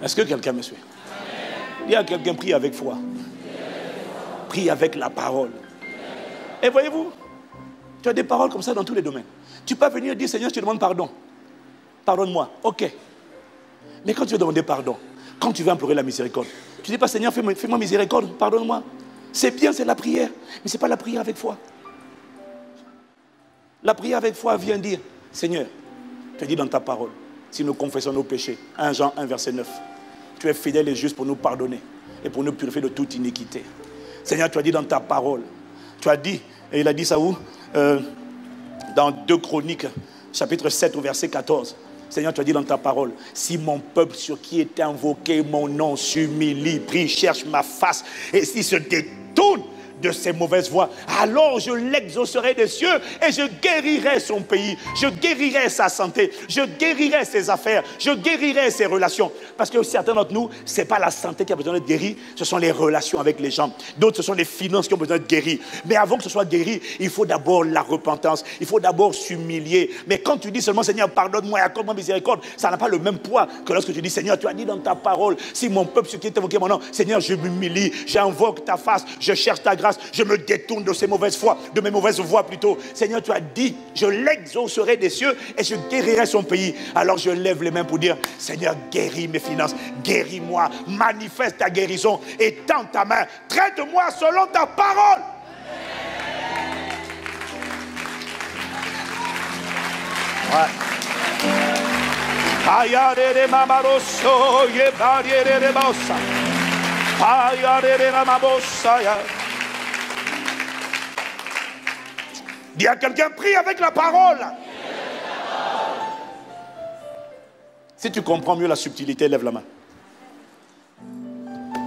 Est-ce que quelqu'un me suit? Il y a quelqu'un qui prie avec foi. Prie avec la parole. Et voyez-vous, tu as des paroles comme ça dans tous les domaines. Tu peux venir dire, Seigneur, je te demande pardon. Pardonne-moi. Ok. Mais quand tu veux demander pardon, quand tu veux implorer la miséricorde, tu ne dis pas, Seigneur, fais-moi miséricorde, pardonne-moi. C'est bien, c'est la prière. Mais ce n'est pas la prière avec foi. La prière avec foi vient dire, Seigneur, tu as dit dans ta parole, si nous confessons nos péchés, 1 Jean 1, verset 9, tu es fidèle et juste pour nous pardonner et pour nous purifier de toute iniquité. Seigneur, tu as dit dans ta parole, tu as dit, et il a dit ça où? Dans 2 Chroniques, chapitre 7, au verset 14. Seigneur, tu as dit dans ta parole, si mon peuple sur qui est invoqué mon nom s'humilie, prie, cherche ma face, et s'il se détourne de ses mauvaises voies, alors je l'exaucerai des cieux et je guérirai son pays, je guérirai sa santé, je guérirai ses affaires, je guérirai ses relations. Parce que certains d'entre nous, ce n'est pas la santé qui a besoin d'être guérie, ce sont les relations avec les gens. D'autres, ce sont les finances qui ont besoin d'être guéries. Mais avant que ce soit guéri, il faut d'abord la repentance, il faut d'abord s'humilier. Mais quand tu dis seulement, Seigneur, pardonne-moi et accorde-moi miséricorde, ça n'a pas le même poids que lorsque tu dis, Seigneur, tu as dit dans ta parole, si mon peuple sur qui est invoqué mon nom, Seigneur, je m'humilie, j'invoque ta face, je cherche ta grâce, je me détourne de ces mauvaises voies, de mes mauvaises voies plutôt. Seigneur, tu as dit, je l'exaucerai des cieux et je guérirai son pays. Alors je lève les mains pour dire, Seigneur, guéris mes finances, guéris-moi, manifeste ta guérison et tends ta main, traite-moi selon ta parole. Ouais. Ayarere mamaroso, yebarere bossa. Ayarere mamabossa. Dis à quelqu'un, prie avec la parole. Si tu comprends mieux la subtilité, lève la main.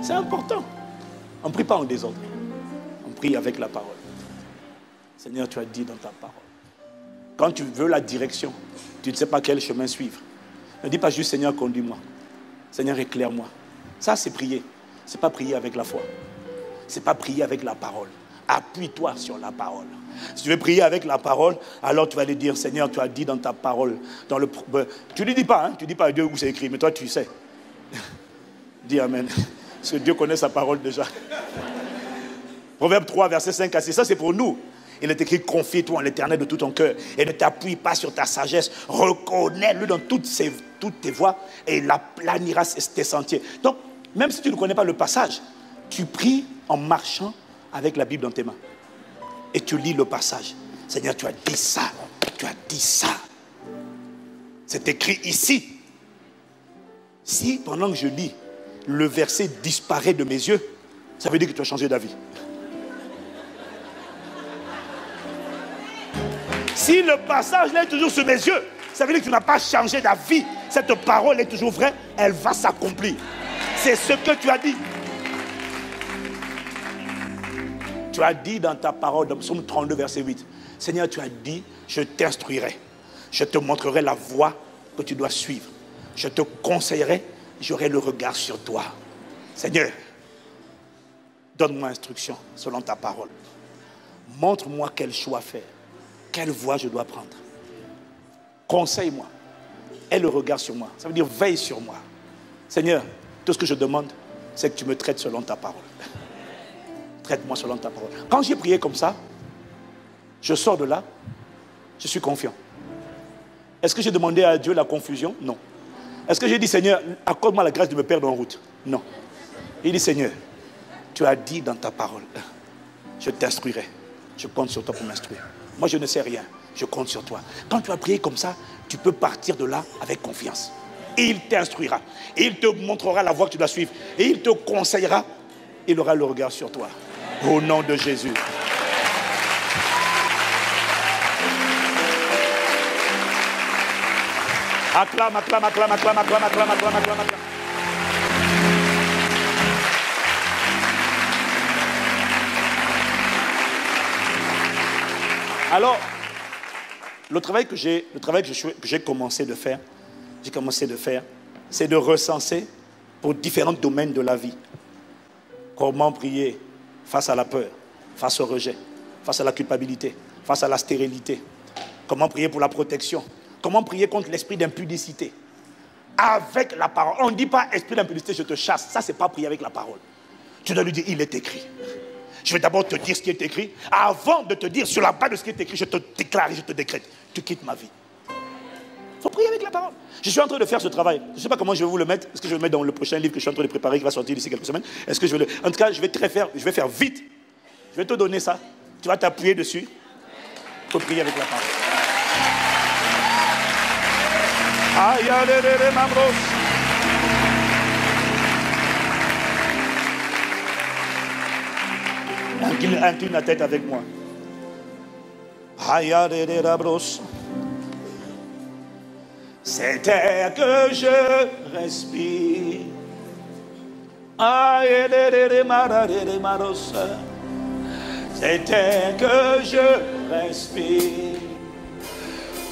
C'est important. On ne prie pas en désordre. On prie avec la parole. Seigneur, tu as dit dans ta parole. Quand tu veux la direction, tu ne sais pas quel chemin suivre. Ne dis pas juste, Seigneur, conduis-moi. Seigneur, éclaire-moi. Ça, c'est prier. Ce n'est pas prier avec la foi. Ce n'est pas prier avec la parole. Appuie-toi sur la parole. Si tu veux prier avec la parole, alors tu vas lui dire, Seigneur, tu as dit dans ta parole. Tu ne lui dis pas, hein, tu ne dis pas à Dieu où c'est écrit, mais toi, tu sais. Dis Amen. Parce que Dieu connaît sa parole déjà. Proverbe 3, verset 5 à 6. Ça, c'est pour nous. Il est écrit, confie-toi en l'Éternel de tout ton cœur et ne t'appuie pas sur ta sagesse. Reconnais-le dans toutes tes voies et il planira tes sentiers. Donc, même si tu ne connais pas le passage, tu pries en marchant avec la Bible dans tes mains. Et tu lis le passage. Seigneur, tu as dit ça. Tu as dit ça. C'est écrit ici. Si, pendant que je lis, le verset disparaît de mes yeux, ça veut dire que tu as changé d'avis. Si le passage là est toujours sur mes yeux, ça veut dire que tu n'as pas changé d'avis. Cette parole est toujours vraie, elle va s'accomplir. C'est ce que tu as dit. Tu as dit dans ta parole, dans Psaume 32, verset 8, Seigneur, tu as dit, je t'instruirai. Je te montrerai la voie que tu dois suivre. Je te conseillerai, j'aurai le regard sur toi. Seigneur, donne-moi instruction selon ta parole. Montre-moi quel choix faire. Quelle voie je dois prendre. Conseille-moi. Aie le regard sur moi. Ça veut dire veille sur moi. Seigneur, tout ce que je demande, c'est que tu me traites selon ta parole. Traite-moi selon ta parole. Quand j'ai prié comme ça, je sors de là, je suis confiant. Est-ce que j'ai demandé à Dieu la confusion? Non. Est-ce que j'ai dit, Seigneur, accorde-moi la grâce de me perdre en route? Non. Il dit, Seigneur, tu as dit dans ta parole, je t'instruirai. Je compte sur toi pour m'instruire. Moi, je ne sais rien. Je compte sur toi. Quand tu as prié comme ça, tu peux partir de là avec confiance. Et il t'instruira. Et il te montrera la voie que tu dois suivre. Et il te conseillera. Il aura le regard sur toi. Au nom de Jésus. Acclame, acclame, acclame, acclame, acclame, acclame, acclame, acclame, acclame. Alors, le travail que j'ai commencé de faire, c'est de recenser pour différents domaines de la vie. Comment prier face à la peur, face au rejet, face à la culpabilité, face à la stérilité. Comment prier pour la protection. Comment prier contre l'esprit d'impudicité. Avec la parole. On ne dit pas esprit d'impudicité, je te chasse. Ça, c'est pas prier avec la parole. Tu dois lui dire, il est écrit. Je vais d'abord te dire ce qui est écrit. Avant de te dire, sur la base de ce qui est écrit, je te déclare et je te décrète. Tu quittes ma vie. Il faut prier avec la parole. Je suis en train de faire ce travail. Je ne sais pas comment je vais vous le mettre. Est-ce que je vais le mettre dans le prochain livre que je suis en train de préparer, qui va sortir d'ici quelques semaines? Est-ce que je vais le... En tout cas, je vais faire vite. Je vais te donner ça. Tu vas t'appuyer dessus. Il faut prier avec la parole. Aïe, allez, mambros. Incline la tête avec moi. Aïe, allez, mambros. C'est air que je respire. Aïe, allez, mambros. C'est air que je respire.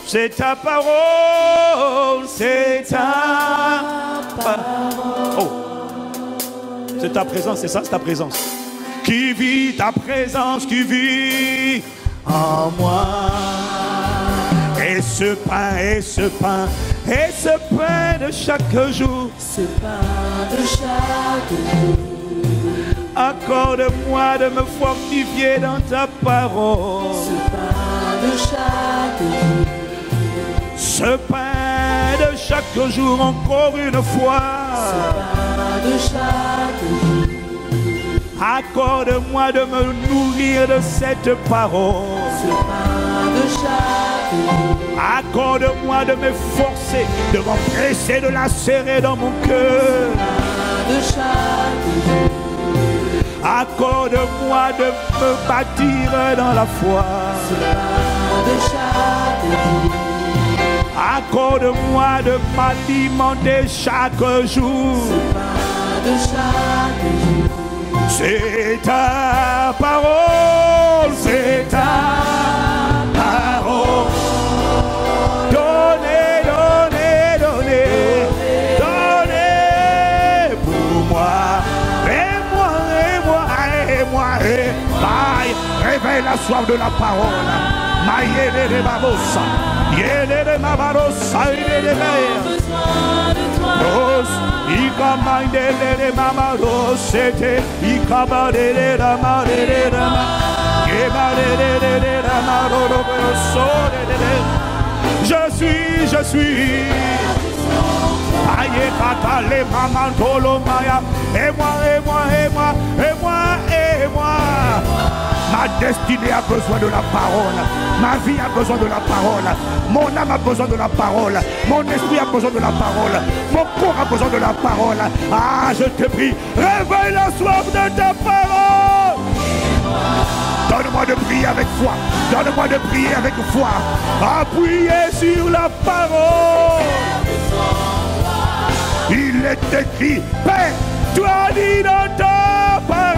C'est ta parole, c'est ta parole. Oh, c'est ta présence, c'est ça, c'est ta présence. Qui vit ta présence, qui vit en moi. Et ce pain, et ce pain, et ce pain de chaque jour. Ce pain de chaque jour. Accorde-moi de me fortifier dans ta parole. Ce pain de chaque jour. Ce pain de chaque jour, encore une fois. Ce pain de chaque jour. Accorde-moi de me nourrir de cette parole. Ce pain de chaque chaque jour. Accorde-moi de m'efforcer, de m'empresser, de la serrer dans mon cœur. De chaque jour. Accorde-moi de me bâtir dans la foi. De chaque jour. Accorde-moi de m'alimenter chaque jour. De chaque jour. C'est ta parole, c'est ta parole. Donnez, donnez, donnez, donnez pour moi. Et moi, et moi, et moi, et moi. Réveille la soif de la parole. Maïe de babosa. Yele de mabarosa, yele de mer. Dos, ikamandele de mamarosete, ikamandele de mamarele de ma, yemarele de mamarosore de. Je suis. Aïe katale mamantolo maya. Et moi, et moi, et moi, et moi, et moi. Ma destinée a besoin de la parole. Ma vie a besoin de la parole. Mon âme a besoin de la parole. Mon esprit a besoin de la parole. Mon corps a besoin de la parole. Ah, je te prie, réveille la soif de ta parole. Donne-moi de prier avec foi. Donne-moi de prier avec foi. Appuyez sur la parole. Il est écrit, Père, toi dis dans ta parole.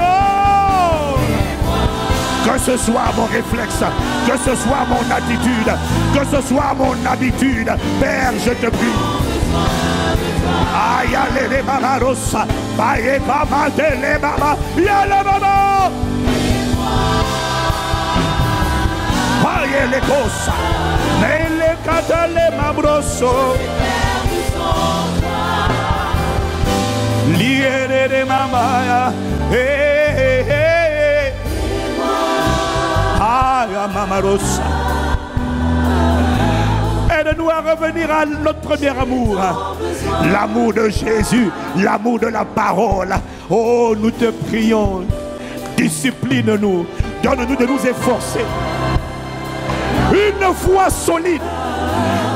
Que ce soit mon réflexe, que ce soit mon attitude, que ce soit mon habitude, Père, je te prie. Aïe, allez, les mamarosa, aïe, kamate, les mamas, y'a maman. Aïe, les cosas, mais les kata, les mambroso. Liere de mamaya, Mamarosa. Aide-nous à revenir à notre premier amour. L'amour de Jésus, l'amour de la parole. Oh, nous te prions. Discipline-nous. Donne-nous de nous efforcer. Une foi solide,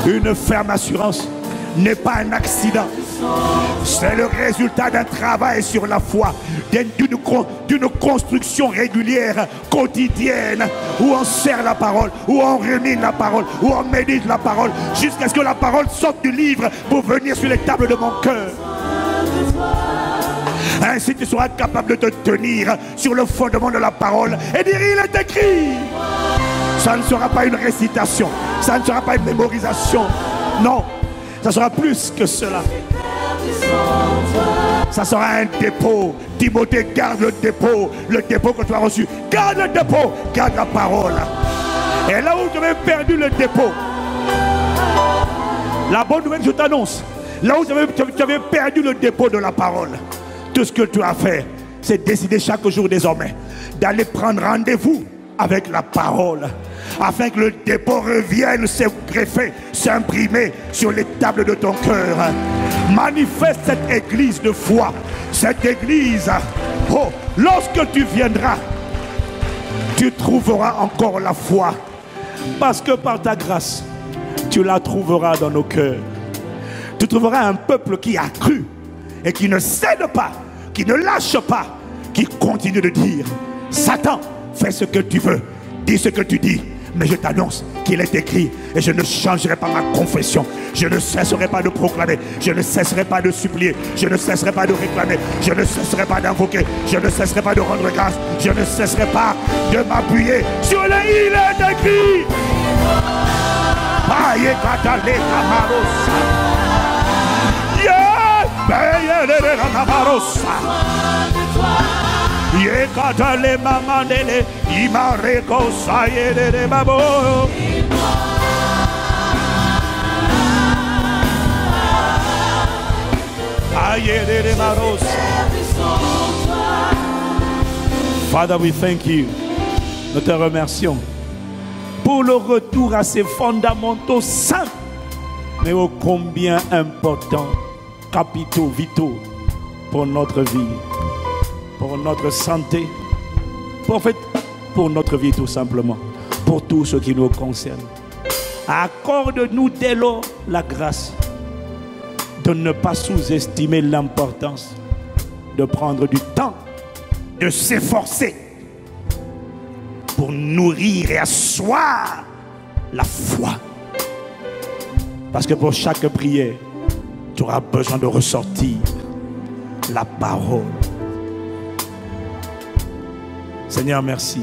une ferme assurance n'est pas un accident. C'est le résultat d'un travail sur la foi, d'une construction régulière, quotidienne, où on serre la parole, où on rumine la parole, où on médite la parole, jusqu'à ce que la parole sorte du livre pour venir sur les tables de mon cœur. Ainsi tu seras capable de te tenir sur le fondement de la parole et dire il est écrit. Ça ne sera pas une récitation, ça ne sera pas une mémorisation, non, ça sera plus que cela. Ça sera un dépôt. Timothée, garde le dépôt que tu as reçu. Garde le dépôt, garde la parole. Et là où tu avais perdu le dépôt, la bonne nouvelle, je t'annonce, là où tu avais perdu le dépôt de la parole, tout ce que tu as fait, c'est décider chaque jour désormais d'aller prendre rendez-vous avec la parole, afin que le dépôt revienne se greffer, s'imprimer sur les tables de ton cœur. Manifeste cette église de foi, cette église. Oh, lorsque tu viendras, tu trouveras encore la foi, parce que par ta grâce, tu la trouveras dans nos cœurs. Tu trouveras un peuple qui a cru et qui ne cède pas, qui ne lâche pas, qui continue de dire: Satan, fais ce que tu veux, dis ce que tu dis, mais je t'annonce qu'il est écrit et je ne changerai pas ma confession. Je ne cesserai pas de proclamer, je ne cesserai pas de supplier, je ne cesserai pas de réclamer, je ne cesserai pas d'invoquer, je ne cesserai pas de rendre grâce, je ne cesserai pas de m'appuyer sur le il est écrit. Aïe, katale kamarosa. Yeah, beyele kamarosa. Ye katale mamandele, imareko sayele de babo. Father, we thank you. Nous te remercions pour le retour à ces fondamentaux saints, mais ô combien importants, capitaux, vitaux pour notre vie, pour notre santé, pour notre vie tout simplement, pour tout ce qui nous concerne. Accorde-nous dès lors la grâce de ne pas sous-estimer l'importance de prendre du temps, de s'efforcer pour nourrir et asseoir la foi. Parce que pour chaque prière, tu auras besoin de ressortir la parole. Seigneur, merci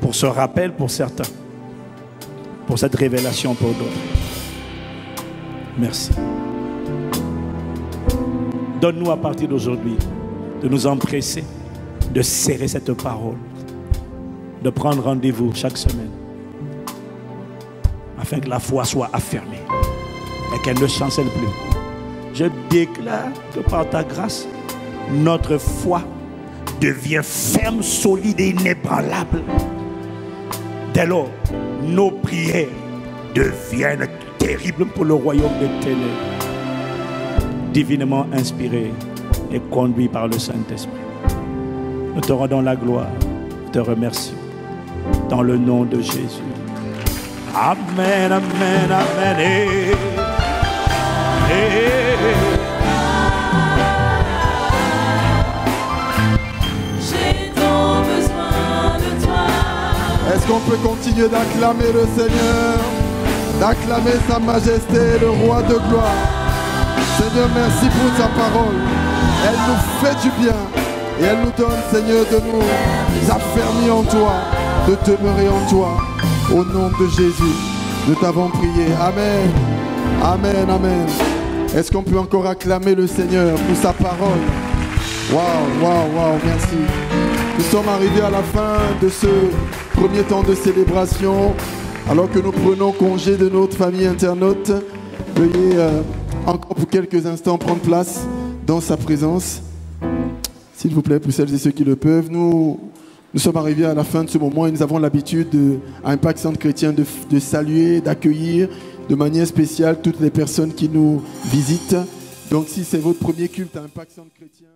pour ce rappel pour certains, pour cette révélation pour d'autres. Merci. Donne-nous à partir d'aujourd'hui de nous empresser, de serrer cette parole, de prendre rendez-vous chaque semaine, afin que la foi soit affermée et qu'elle ne chancelle plus. Je déclare que par ta grâce, notre foi devient ferme, solide et inébranlable. Dès lors, nos prières deviennent terribles pour le royaume des ténèbres, divinement inspirées et conduites par le Saint-Esprit. Nous te rendons la gloire, nous te remercions, dans le nom de Jésus. Amen, amen, amen. J'ai tant besoin de toi. Est-ce qu'on peut continuer d'acclamer le Seigneur, d'acclamer sa majesté, le roi de gloire? Seigneur, merci pour ta parole. Elle nous fait du bien et elle nous donne, Seigneur, de nous affermir en toi, de demeurer en toi. Au nom de Jésus, nous t'avons prié. Amen. Amen, amen. Est-ce qu'on peut encore acclamer le Seigneur pour sa parole? Waouh, waouh, waouh, merci. Nous sommes arrivés à la fin de ce premier temps de célébration. Alors que nous prenons congé de notre famille internaute, veuillez encore pour quelques instants prendre place dans sa présence. S'il vous plaît, pour celles et ceux qui le peuvent, nous sommes arrivés à la fin de ce moment et nous avons l'habitude, à Impact Centre Chrétien, de saluer, d'accueillir de manière spéciale toutes les personnes qui nous visitent. Donc si c'est votre premier culte à Impact Centre Chrétien...